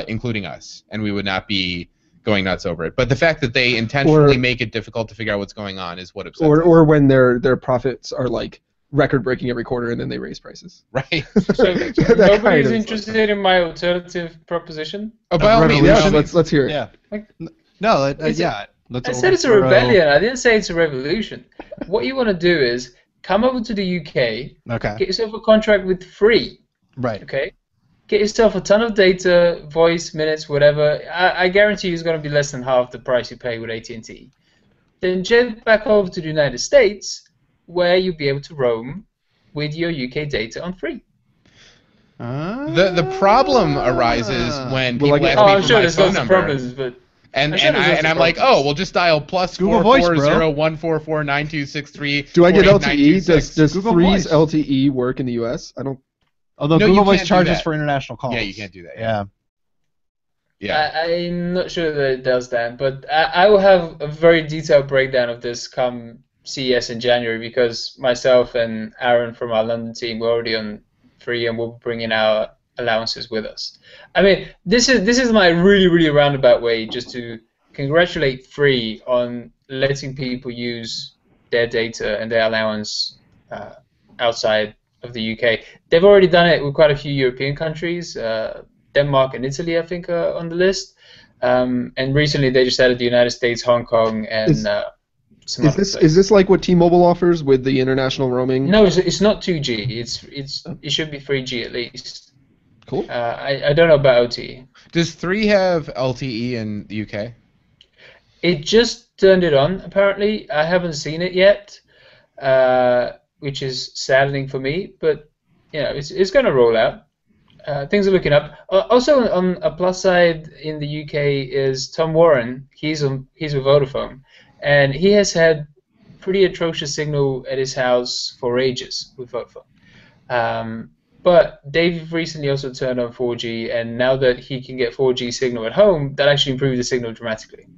including us, and we would not be going nuts over it. But the fact that they intentionally make it difficult to figure out what's going on is what upsets me. Or when their profits are like record-breaking every quarter and then they raise prices. Right. So nobody's interested in my alternative proposition? Oh, by all means. Yeah, let's hear it. Yeah. I said it's a rebellion. I didn't say it's a revolution. What you want to do is come over to the UK, get yourself a contract with Free. Right. Okay? Get yourself a ton of data, voice, minutes, whatever. I guarantee you it's going to be less than half the price you pay with AT&T. Then jet back over to the United States, where you'll be able to roam with your UK data on free. The problem arises when people ask me I'm for sure my there's phone lots number. of problems, but And I'm like, oh, well, just dial plus Google Voice, 440-144-9263. Do I get LTE? Does Google Free's Voice. LTE work in the US? I don't. Although No, Google you Voice can't do charges that. for international calls. Yeah, you can't do that. Yeah. Yeah. I'm not sure that it does that, but I will have a very detailed breakdown of this come CES in January, because myself and Aaron from our London team were already on free, and we'll be bringing our allowances with us. I mean, this is my really roundabout way just to congratulate Free on letting people use their data and their allowance outside of the UK. They've already done it with quite a few European countries. Denmark and Italy, I think, are on the list. And recently they just added the United States, Hong Kong, and some other places. Is this like what T-Mobile offers with the international roaming? No, it's not 2G. It should be 3G at least. Cool. I don't know about OTE. Does 3 have LTE in the UK? It just turned it on, apparently. I haven't seen it yet, which is saddening for me. But it's going to roll out. Things are looking up. Also, on a plus side in the UK is Tom Warren. He's with Vodafone, and he has had pretty atrocious signal at his house for ages with Vodafone. But they've recently also turned on 4G, and now that he can get 4G signal at home, that actually improved the signal dramatically.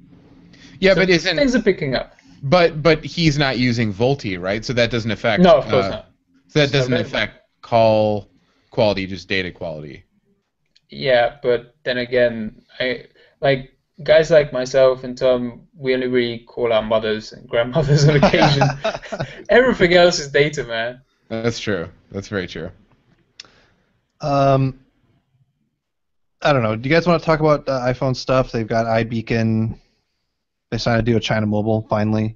Yeah, so but things are picking up. But he's not using VoLTE, right? So that doesn't affect. No, of course not. So that doesn't affect call quality, just data quality. Yeah, but then again, guys like myself and Tom, we only really call our mothers and grandmothers on occasion. Everything else is data, man. That's true. That's very true. I don't know. Do you guys want to talk about iPhone stuff? They've got iBeacon. They signed a deal with China Mobile finally.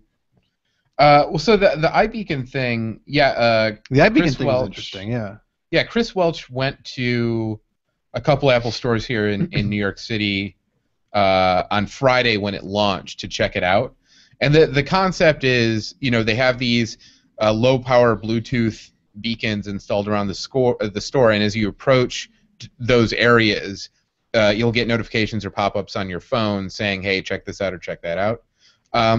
So the iBeacon thing, yeah. The iBeacon thing is interesting, yeah. Yeah, Chris Welch went to a couple Apple stores here in New York City on Friday when it launched to check it out. And the concept is, they have these low-power Bluetooth beacons installed around the store, and as you approach those areas, you'll get notifications or pop-ups on your phone saying, hey, check this out or check that out.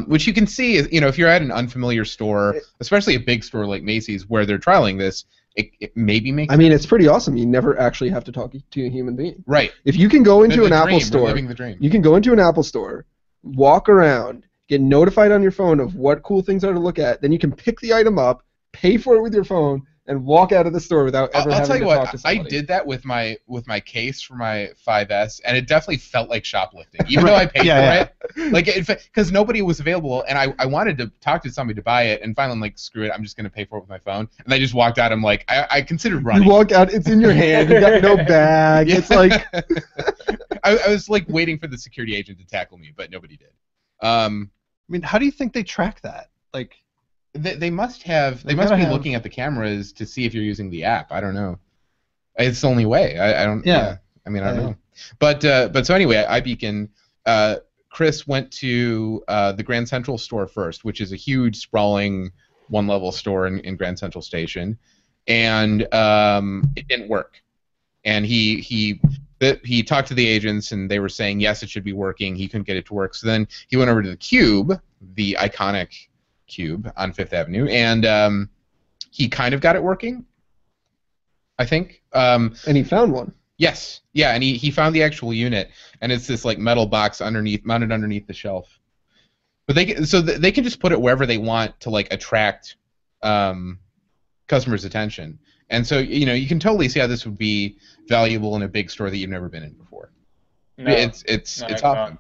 Which you can see, if you're at an unfamiliar store, especially a big store like Macy's where they're trialing this, it maybe makes. I mean, it's pretty awesome. You never actually have to talk to a human being. Right. If you can go into an Apple store, living the dream. You can go into an Apple store, walk around, get notified on your phone of what cool things are to look at, then you can pick the item up, pay for it with your phone, and walk out of the store without ever having to talk to somebody. I did that with my case for my 5S, and it definitely felt like shoplifting, even though I paid for it. Like, because nobody was available, and I wanted to talk to somebody to buy it, and finally I'm like, screw it, I'm just gonna pay for it with my phone. And I just walked out. I'm like, I considered running. You walk out, it's in your hand. You got no bag. Yeah. It's like I was like waiting for the security agent to tackle me, but nobody did. I mean, how do you think they track that? Like. They must have. They must be looking at the cameras to see if you're using the app. I don't know. It's the only way. I don't. Yeah. I mean, I don't know. But so anyway, iBeacon. Chris went to the Grand Central store first, which is a huge, sprawling, one-level store in Grand Central Station, and it didn't work. And he talked to the agents, and they were saying yes, it should be working. He couldn't get it to work. So then he went over to the Cube, the iconic Cube on Fifth Avenue, and he kind of got it working, I think. And he found one. Yes, yeah, and he found the actual unit, and it's this like metal box mounted underneath the shelf. But they can just put it wherever they want to like attract customers' attention, and so you can totally see how this would be valuable in a big store that you've never been in before. No, it's awesome.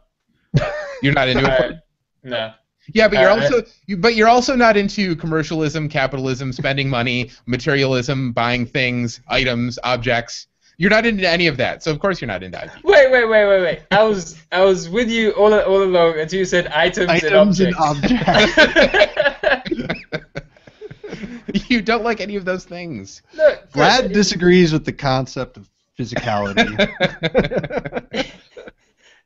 You're not into it? No. Yeah, but you're also not into commercialism, capitalism, spending money, materialism, buying things, items, objects. You're not into any of that, so of course you're not into IT. Wait. I was with you all along until you said items and objects. You don't like any of those things. Look, Vlad disagrees with the concept of physicality.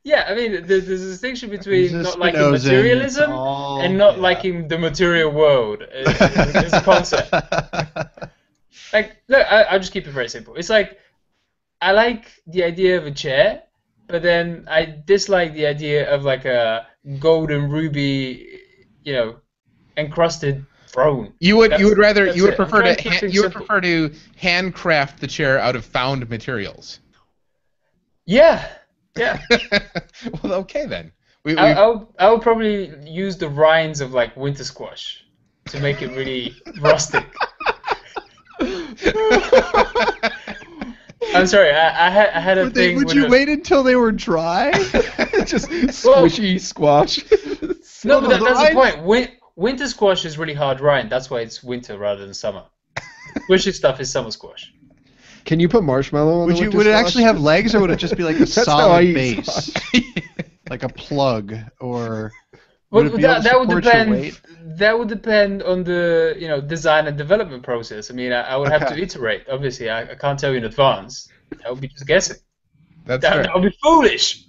Yeah, I mean, there's a distinction between not liking materialism and not liking the material world. It's a concept. Like, look, I'll just keep it very simple. It's like, I like the idea of a chair, but then I dislike the idea of like a golden ruby, encrusted throne. You would prefer prefer to handcraft the chair out of found materials. Yeah. Well, okay then. I would probably use the rinds of like winter squash to make it really rustic. I'm sorry, I had a thing. Would you wait until they were dry? Just squishy squash. No, but that's the point. Winter squash is really hard rind. That's why it's winter rather than summer. Squishy stuff is summer squash. Can you put marshmallow on the Would it actually have legs, or would it just be like a solid base, squash. like a plug, or? Well, that would depend. That would depend on the design and development process. I mean, I would have to iterate. Obviously, I can't tell you in advance. That would be just guessing. That would be foolish.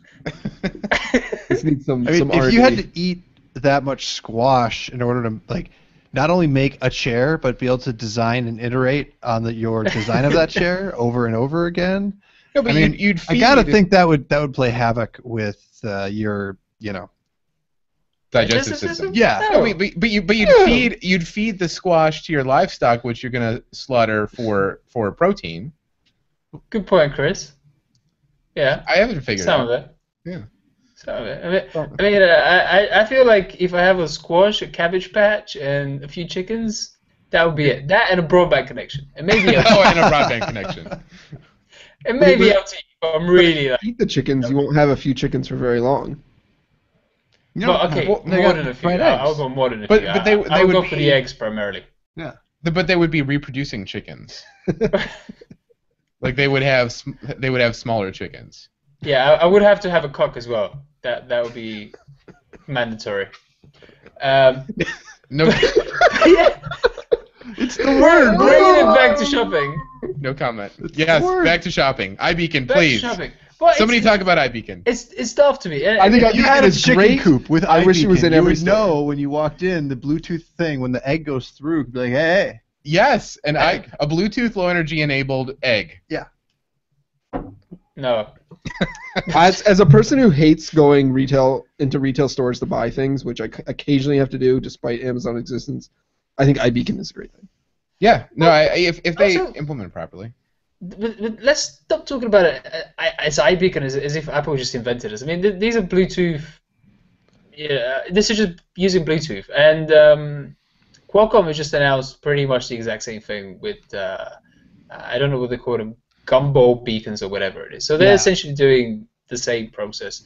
This needs some. If you had to eat that much squash in order to like not only make a chair, but be able to design and iterate on your design of that chair over and over again. No, but you'd feed I gotta think that would play havoc with your digestive system. Yeah. No. But you'd feed the squash to your livestock, which you're gonna slaughter for protein. Good point, Chris. Yeah. I haven't figured some out. of it. Yeah. Some of it. I feel like if I have a squash, a cabbage patch, and a few chickens, that would be it. That and a broadband connection, and maybe and a broadband connection. And maybe LTE. I'm really like. Eat the chickens. You won't have a few chickens for very long. More than a few. I'll go more than a few. But they would go for the eggs primarily. Yeah. But they would be reproducing chickens. Like they would have smaller chickens. Yeah, I would have to have a cock as well. That would be mandatory. No. Yeah. It's the word. Bringing it back to shopping. No comment. Yes, back to shopping. iBeacon, please. Back to shopping. But somebody talk about iBeacon. It's tough to me. I think you had a chicken coop with I wish it was in you every would store. know when you walked in the Bluetooth thing when the egg goes through. You'd be like, hey. Yes, a Egg. Bluetooth low energy enabled egg. Yeah. No. As a person who hates going into retail stores to buy things, which I occasionally have to do despite Amazon existence, I think iBeacon is a great thing. Yeah. No, if they implement it properly. But let's stop talking about it as iBeacon as if Apple just invented it. I mean, these are Bluetooth. Yeah, this is just using Bluetooth, and Qualcomm has just announced pretty much the exact same thing with I don't know what they call them, gumball beacons or whatever it is. So they're essentially doing the same process.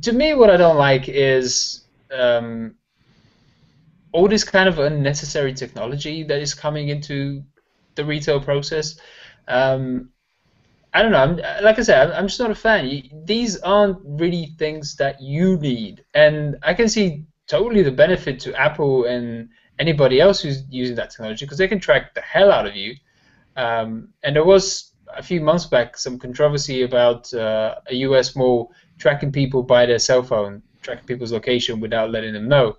To me, what I don't like is all this kind of unnecessary technology that is coming into the retail process. I don't know. Like I said, I'm just not a fan. These aren't really things that you need, and I can see totally the benefit to Apple and anybody else who's using that technology because they can track the hell out of you. And there was a few months back some controversy about a US mall tracking people by their cell phone, tracking people's location without letting them know.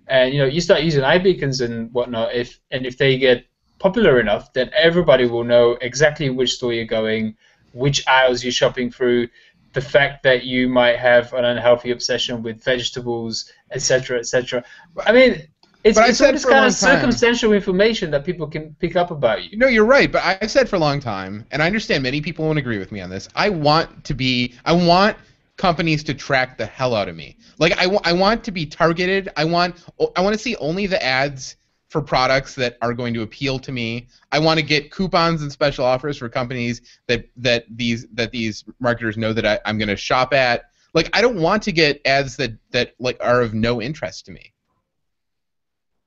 And you start using iBeacons and whatnot. If they get popular enough, then everybody will know exactly which store you're going, which aisles you're shopping through, the fact that you might have an unhealthy obsession with vegetables, etc., etc. I mean, it's all this kind of circumstantial information that people can pick up about you. No, you're right, but I've said for a long time, and I understand many people won't agree with me on this. I want companies to track the hell out of me. Like I want to be targeted. I want to see only the ads for products that are going to appeal to me. I want to get coupons and special offers for companies that these marketers know that I'm going to shop at. Like I don't want to get ads that like are of no interest to me.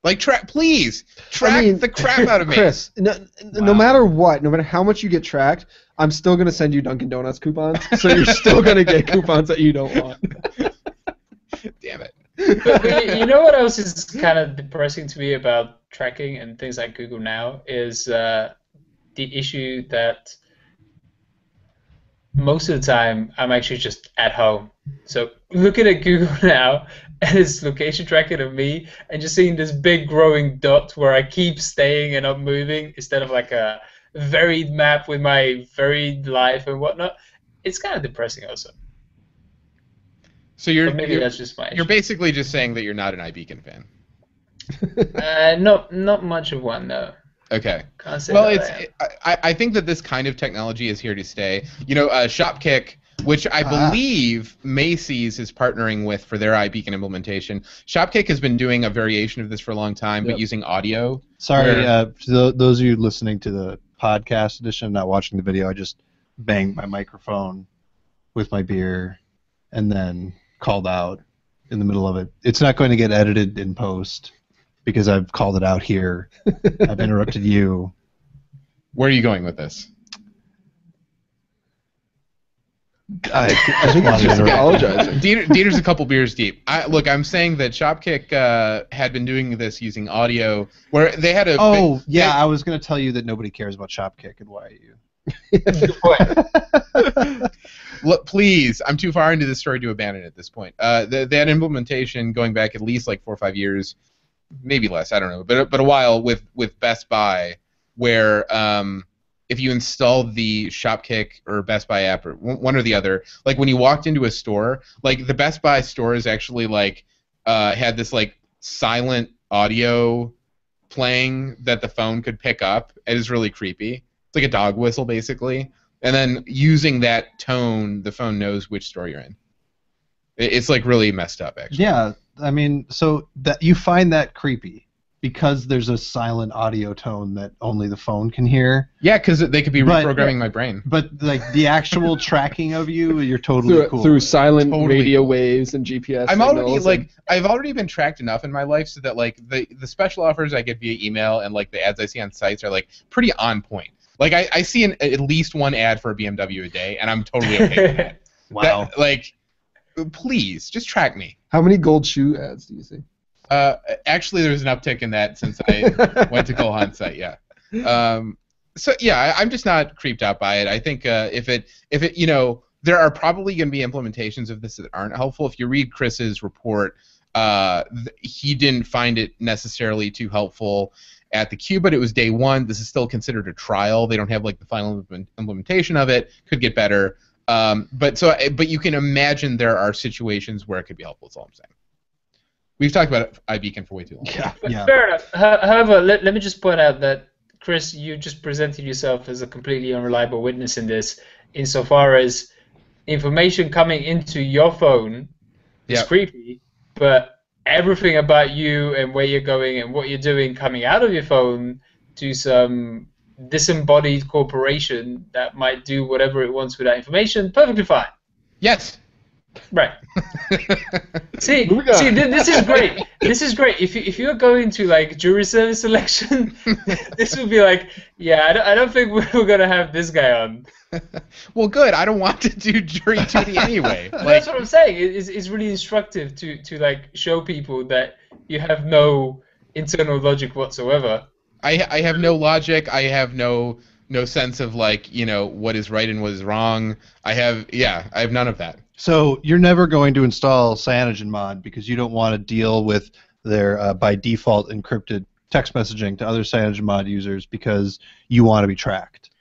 Like please track the crap out of me. Chris, no matter what, no matter how much you get tracked, I'm still going to send you Dunkin' Donuts coupons, so you're still going to get coupons that you don't want. Damn it. But you know what else is kind of depressing to me about tracking and things like Google Now is the issue that most of the time I'm actually just at home. So looking at Google Now and its location tracking of me and just seeing this big growing dot where I keep staying and not moving instead of like a varied map with my varied life and whatnot. It's kind of depressing also. So that's just my issue. You're basically just saying that you're not an iBeacon fan. Not much of one, no. Okay. Can't say well, that I think that this kind of technology is here to stay. Shopkick, which I believe Macy's is partnering with for their iBeacon implementation. Shopkick has been doing a variation of this for a long time, but using audio. Sorry, those of you listening to the podcast edition, not watching the video, I just banged my microphone with my beer and then called out in the middle of it. It's not going to get edited in post because I've called it out here. I've interrupted you. Where are you going with this? I think I'm just apologizing. Dieter's a couple beers deep. I'm saying that Shopkick had been doing this using audio, where they had a. I was going to tell you that nobody cares about Shopkick, and why are you? Good point. Look, please, I'm too far into this story to abandon it at this point. They had implementation going back at least like 4 or 5 years, maybe less. I don't know, but a while with Best Buy, where if you installed the Shopkick or Best Buy app or one or the other, like when you walked into a store, like the Best Buy stores actually like had this like silent audio playing that the phone could pick up. It is really creepy. It's like a dog whistle basically, and then using that tone, the phone knows which store you're in. It's like really messed up actually. Yeah, I mean, so that you find that creepy. Because there's a silent audio tone that only the phone can hear. Yeah, because they could be reprogramming my brain. But like the actual tracking of you're totally cool. Through silent radio waves and GPS. I've already been tracked enough in my life so that like the special offers I get via email and like the ads I see on sites are like pretty on point. Like I see at least one ad for a BMW a day, and I'm totally okay with that. Wow. Please just track me. How many gold shoe ads do you see? Actually, there's an uptick in that since I went to Kohan's site. Yeah. So yeah, I'm just not creeped out by it. I think if it there are probably going to be implementations of this that aren't helpful. If you read Chris's report, he didn't find it necessarily too helpful at the Q, but it was day one. This is still considered a trial. They don't have like the final implementation of it. Could get better. But you can imagine there are situations where it could be helpful. That's all I'm saying. We've talked about iBeacon for way too long. Yeah. Fair enough. However, let me just point out that, Chris, you just presented yourself as a completely unreliable witness in this, insofar as information coming into your phone is creepy, but everything about you and where you're going and what you're doing coming out of your phone to some disembodied corporation that might do whatever it wants with that information, perfectly fine. Yes. Right. See, this is great. This is great. If you're going to like jury service selection, this would be like, yeah, I don't think we're gonna have this guy on. Well, good. I don't want to do jury duty anyway. That's what I'm saying. It's really instructive to like show people that you have no internal logic whatsoever. I have no logic. I have no sense of like what is right and what is wrong. I have none of that. So you're never going to install CyanogenMod because you don't want to deal with their by default encrypted text messaging to other CyanogenMod users because you want to be tracked.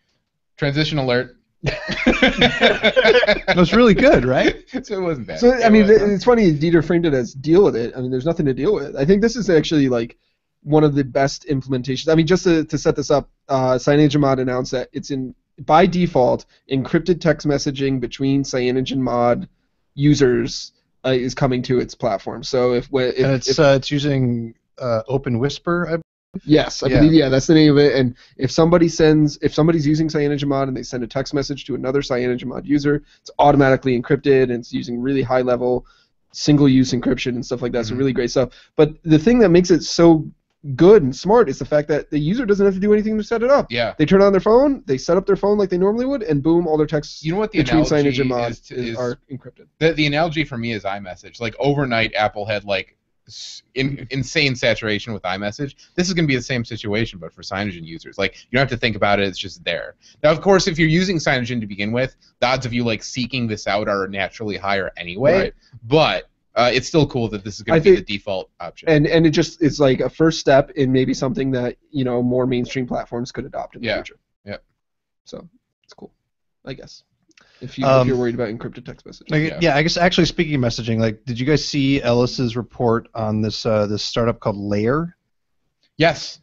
Transition alert. That was really good, right? So it wasn't bad. So I mean, it's funny. Dieter framed it as deal with it. I mean, there's nothing to deal with. I think this is actually like one of the best implementations. I mean, just to set this up, CyanogenMod announced that it's by default encrypted text messaging between CyanogenMod users is coming to its platform. So if it's using Open Whisper, I believe. Yes, I believe that's the name of it. And if somebody's using CyanogenMod and they send a text message to another CyanogenMod user, it's automatically encrypted and it's using really high level single-use encryption and stuff like that. So really great stuff. But the thing that makes it so good and smart is the fact that the user doesn't have to do anything to set it up. Yeah. They turn on their phone, they set up their phone like they normally would, and boom, all their texts between CyanogenMod are encrypted. The analogy for me is iMessage. Like overnight, Apple had like insane saturation with iMessage. This is going to be the same situation, but for Cyanogen users. Like you don't have to think about it; it's just there. Now, of course, if you're using Cyanogen to begin with, the odds of you like seeking this out are naturally higher anyway. Right. But it's still cool that this is going to be the default option. And it's like a first step in maybe something that more mainstream platforms could adopt in the future. Yeah. So it's cool, I guess. If you're worried about encrypted text messaging. Yeah, I guess actually speaking of messaging, like, did you guys see Ellis's report on this this startup called Layer? Yes.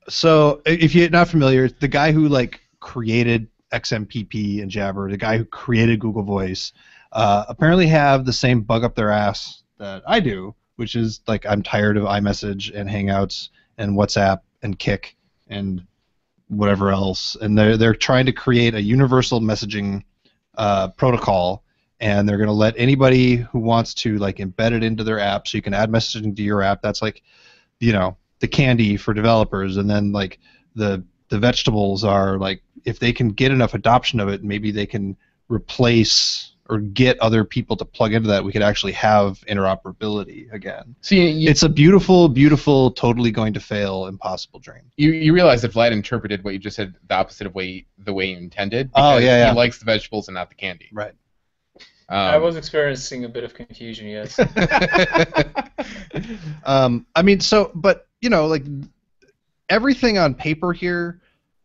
So if you're not familiar, the guy who like created XMPP and Jabber, the guy who created Google Voice, apparently have the same bug up their ass that I do, which is like I'm tired of iMessage and Hangouts and WhatsApp and Kik and whatever else, and they're trying to create a universal messaging protocol, and they're going to let anybody who wants to like embed it into their app, so you can add messaging to your app. That's like, the candy for developers, and then like the vegetables are like if they can get enough adoption of it, maybe they can replace or get other people to plug into that. We could actually have interoperability again. See, it's a beautiful, beautiful, totally going to fail, impossible dream. You realize that Vlad interpreted what you just said the opposite of the way you intended. Oh yeah. He likes the vegetables and not the candy. Right. I was experiencing a bit of confusion, yes. I mean, but like everything on paper here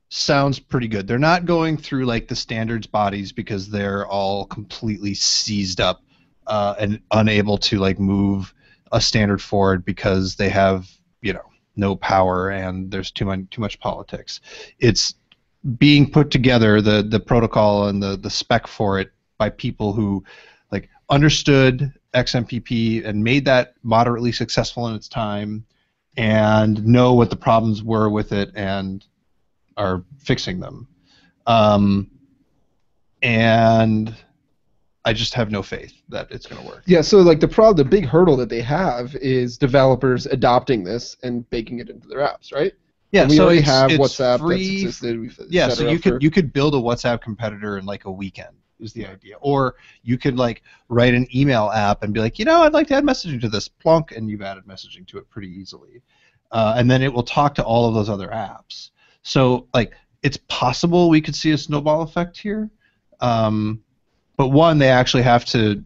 sounds pretty good. They're not going through like the standards bodies because they're all completely seized up and unable to like move a standard forward because they have no power and there's too much politics. It's being put together, the protocol and the spec for it, by people who like understood XMPP and made that moderately successful in its time and know what the problems were with it and are fixing them. And I just have no faith that it's going to work. Yeah, so like the big hurdle that they have is developers adopting this and baking it into their apps, right? Yeah, and we so already it's have it's WhatsApp free. that's existed. Yeah, so you could build a WhatsApp competitor in like a weekend is the idea, or you could like write an email app and be like, I'd like to add messaging to this, plonk, and you've added messaging to it pretty easily, and then it will talk to all of those other apps. So like it's possible we could see a snowball effect here, but one, they actually have to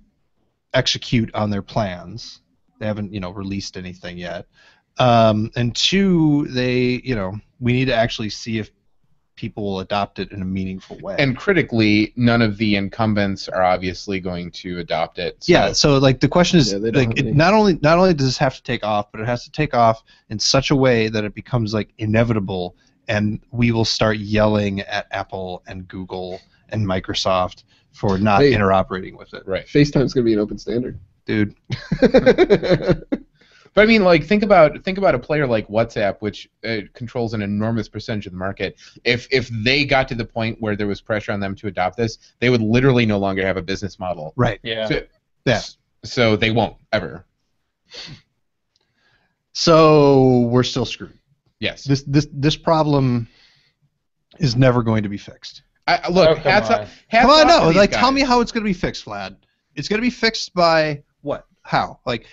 execute on their plans. They haven't released anything yet. And two, we need to actually see if people will adopt it in a meaningful way. And critically, none of the incumbents are obviously going to adopt it. So. Yeah, so like the question is, like, not only does this have to take off, but it has to take off in such a way that it becomes like inevitable, and we will start yelling at Apple and Google and Microsoft for not interoperating with it. Right. FaceTime's going to be an open standard, dude. But I mean, like, think about a player like WhatsApp, which controls an enormous percentage of the market. If they got to the point where there was pressure on them to adopt this, they would literally no longer have a business model. Right. Yeah. So they won't ever. So we're still screwed. Yes. This problem is never going to be fixed. Come on, no. Like, tell me how it's going to be fixed, Vlad. It's going to be fixed by what? How? Like,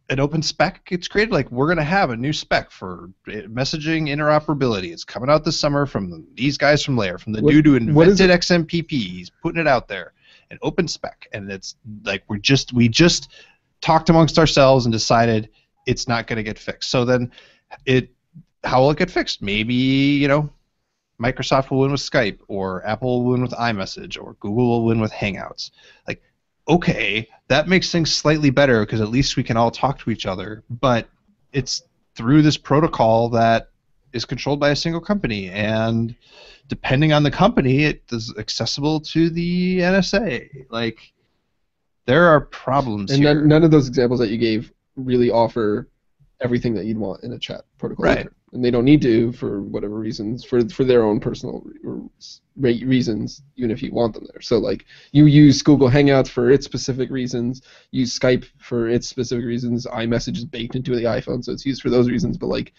an open spec gets created. Like, we're going to have a new spec for messaging interoperability. It's coming out this summer from these guys from Layer, from the dude who invented XMPP. He's putting it out there, an open spec, and it's like we just talked amongst ourselves and decided it's not going to get fixed. So then, how will it get fixed? Maybe Microsoft will win with Skype, or Apple will win with iMessage, or Google will win with Hangouts. Like, okay, that makes things slightly better because at least we can all talk to each other, but it's through this protocol that is controlled by a single company, and depending on the company, it is accessible to the NSA. Like, there are problems and here. None of those examples that you gave really offer everything that you'd want in a chat protocol. Right. Either. And they don't need to for whatever reasons, for their own personal reasons, even if you want them there. So, like, you use Google Hangouts for its specific reasons, use Skype for its specific reasons, iMessage is baked into the iPhone, so it's used for those reasons, but, like,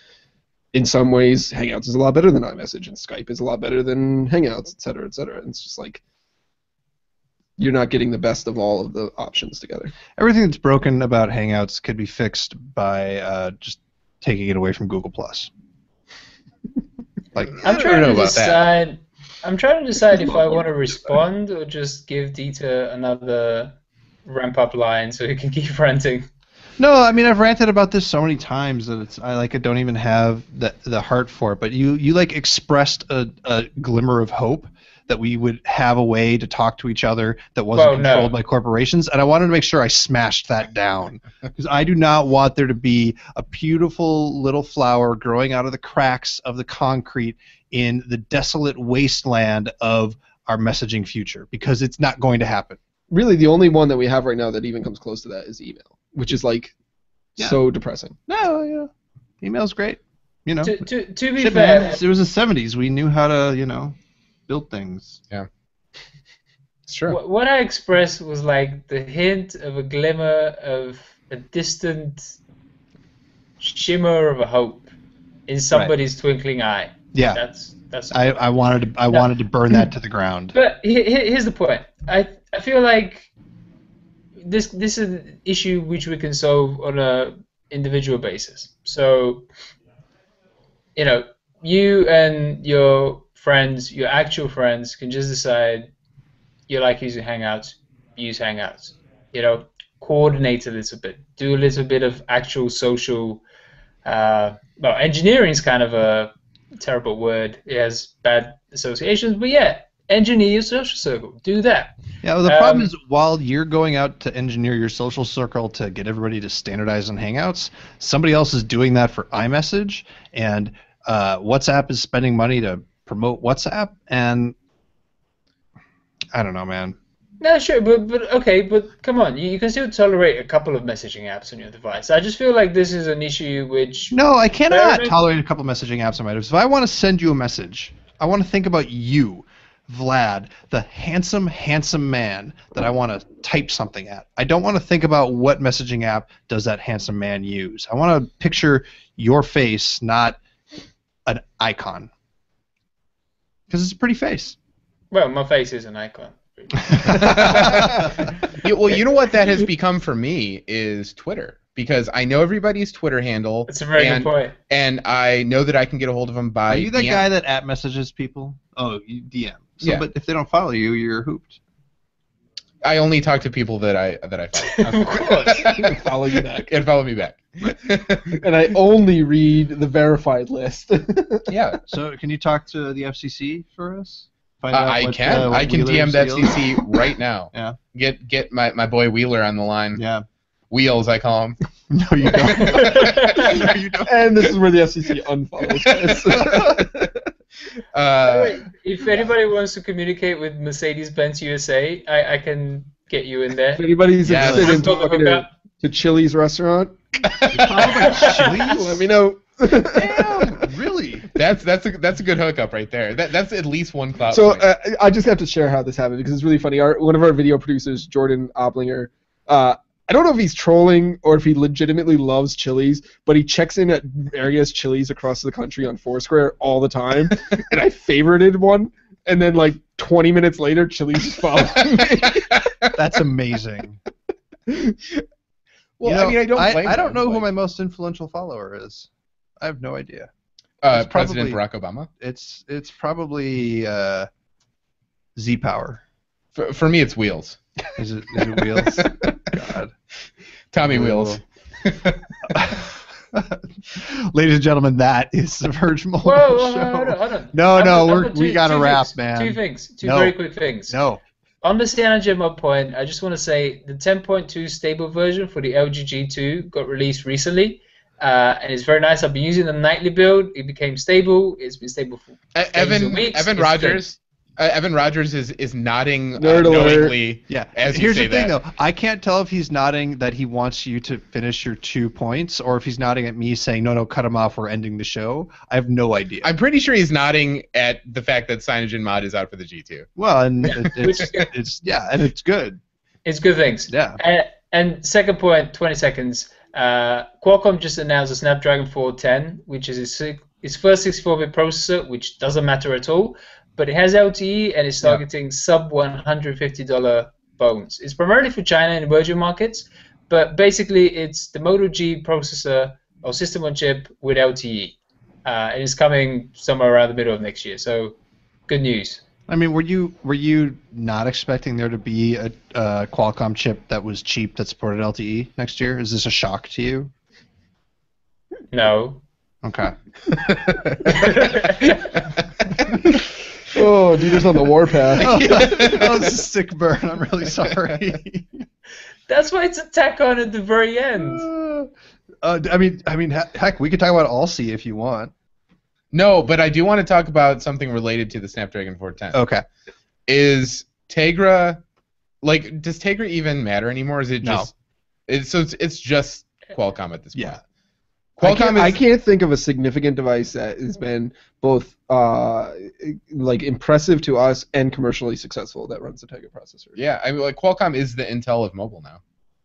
in some ways, Hangouts is a lot better than iMessage, and Skype is a lot better than Hangouts, et cetera, et cetera. And it's just like, you're not getting the best of all of the options together. Everything that's broken about Hangouts could be fixed by just taking it away from Google+. Like, I'm trying to decide. I'm trying to decide if I want to respond or just give Dieter another ramp-up line so he can keep ranting. No, I mean I've ranted about this so many times that I don't even have the heart for it. But you like expressed a glimmer of hope that we would have a way to talk to each other that wasn't controlled by corporations, and I wanted to make sure I smashed that down because I do not want there to be a beautiful little flower growing out of the cracks of the concrete in the desolate wasteland of our messaging future, because it's not going to happen. Really, the only one that we have right now that even comes close to that is email, which is like so depressing. No, email's great. You know, to be fair, man, it was the '70s. We knew how to build things. Yeah, it's true. What I expressed was like the hint of a glimmer of a distant shimmer of a hope in somebody's twinkling eye. Yeah, that's. I wanted to burn that to the ground. But here's the point. I feel like this is an issue which we can solve on a individual basis. So, you and your friends, your actual friends, can just decide you like using Hangouts, use Hangouts. Coordinate a little bit, do a little bit of actual social. Engineering is kind of a terrible word. It has bad associations, but yeah, engineer your social circle. Do that. Yeah, well, the problem is while you're going out to engineer your social circle to get everybody to standardize on Hangouts, somebody else is doing that for iMessage, and WhatsApp is spending money to promote WhatsApp, and I don't know, man. No, sure, but come on, you can still tolerate a couple of messaging apps on your device. I just feel like this is an issue which... No, I cannot tolerate a couple of messaging apps on my device. If I want to send you a message, I want to think about you, Vlad, the handsome man that I want to type something at. I don't want to think about what messaging app does that handsome man use. I want to picture your face, not an icon. Because it's a pretty face. Well, my face is an icon. Well, you know what that has become for me is Twitter, because I know everybody's Twitter handle. That's a very good point. And I know that I can get a hold of them by. Are you that DM. guy that at messages people? Oh, you DM. So, yeah. But if they don't follow you, you're hooped. I only talk to people that I follow. Of course. Follow you back. And follow me back. And I only read the verified list. Yeah. So can you talk to the FCC for us? I can DM the FCC right now. Yeah. Get my boy Wheeler on the line. Yeah. Wheels, I call him. No, you don't. No, you don't. And this is where the FCC unfollows us. If anybody wants to communicate with Mercedes-Benz USA, I can get you in there. If anybody's interested in talking to Chili's restaurant, Chili's? let me know. Damn, really? That's a good hookup right there. That's at least one clout. So point. I just have to share how this happened because it's really funny. One of our video producers, Jordan Oblinger, I don't know if he's trolling or if he legitimately loves Chili's, but he checks in at various Chili's across the country on Foursquare all the time, and I favorited one, and then like 20 minutes later, Chili's just followed me. That's amazing. Well, I mean, I don't know who my most influential follower is. I have no idea. President Barack Obama? It's probably Z Power. For me, it's Wheels. Is it Wheels? God. Tommy Wheels. Ladies and gentlemen, that is the Verge Mobile Show. Hold on. No, we got to wrap, man. Two very quick things. No. On the CyanogenMod point, I just want to say the 10.2 stable version for the LG G2 got released recently, and it's very nice. I've been using the nightly build. It became stable. It's been stable for weeks. Evan Rogers is nodding Nerd knowingly. Yeah. As you Here's say the thing, that. though. I can't tell if he's nodding that he wants you to finish your 2 points, or if he's nodding at me saying, "No, cut him off. We're ending the show." I have no idea. I'm pretty sure he's nodding at the fact that CyanogenMod is out for the G2. Well, and it's good. It's good things. Yeah. And second point, 20 seconds. Qualcomm just announced a Snapdragon 410, which is its first 64-bit processor, which doesn't matter at all. But it has LTE and it's targeting sub $150 phones. It's primarily for China and emerging markets, but basically it's the Moto G processor or system on chip with LTE, and it's coming somewhere around the middle of next year. So, good news. I mean, were you not expecting there to be a Qualcomm chip that was cheap that supported LTE next year? Is this a shock to you? No. Okay. Oh, Dieter's on the warpath. That was a sick burn. I'm really sorry. That's why it's a tack on at the very end. I mean, heck, we could talk about ALSI if you want. No, but I do want to talk about something related to the Snapdragon 410. Okay. Is Tegra, like, does Tegra even matter anymore? Is it No. just, it's just Qualcomm at this point? Yeah. I can't think of a significant device that has been both like impressive to us and commercially successful that runs the Tegra processor. Yeah, I mean, like, Qualcomm is the Intel of mobile now,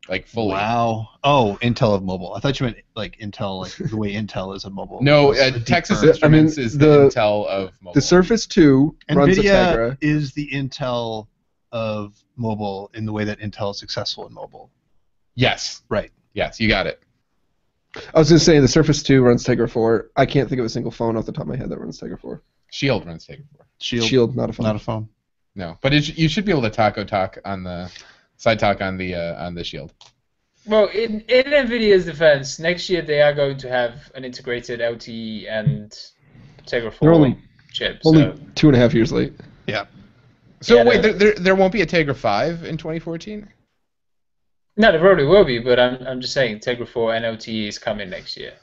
like, fully. Wow. Oh, Intel of mobile. I thought you meant like Intel, like the way Intel is of mobile. No, That's a Texas deeper- Instruments is the Intel of mobile. The Surface 2 runs the NVIDIA Tegra. is the Intel of mobile in the way that Intel is successful in mobile. Yes. Right. Yes, you got it. I was just saying the Surface 2 runs Tegra 4. I can't think of a single phone off the top of my head that runs Tegra 4. Shield runs Tegra 4. Shield, not a phone. not a phone. No, but you should be able to talk on the side talk on the Shield. Well, in NVIDIA's defense, next year they are going to have an integrated LTE and Tegra 4 They're only chip. Only So 2.5 years late. Yeah. So Yeah, wait, there won't be a Tegra 5 in 2014? no, there probably will be, but I'm just saying Tegra 4 and LTE is coming next year.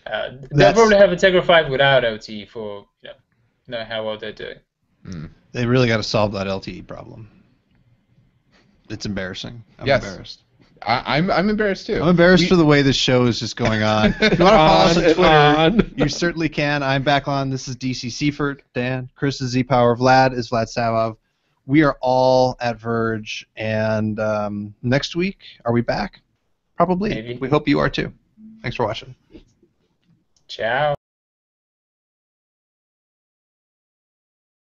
They'll That's- probably have a Tegra 5 without LTE for know how well they're doing. They really got to solve that LTE problem. It's embarrassing. I'm Yes. embarrassed. I'm embarrassed too. I'm embarrassed for the way this show is just going on. If you want to follow us on On Twitter, and on. you certainly can. I'm back on. This is DC Seifert, Dan. Chris is Z-Power. Vlad is Vlad Savov. We are all at Verge, and next week, are we back? Probably. Maybe. We hope you are too. Thanks for watching. Ciao.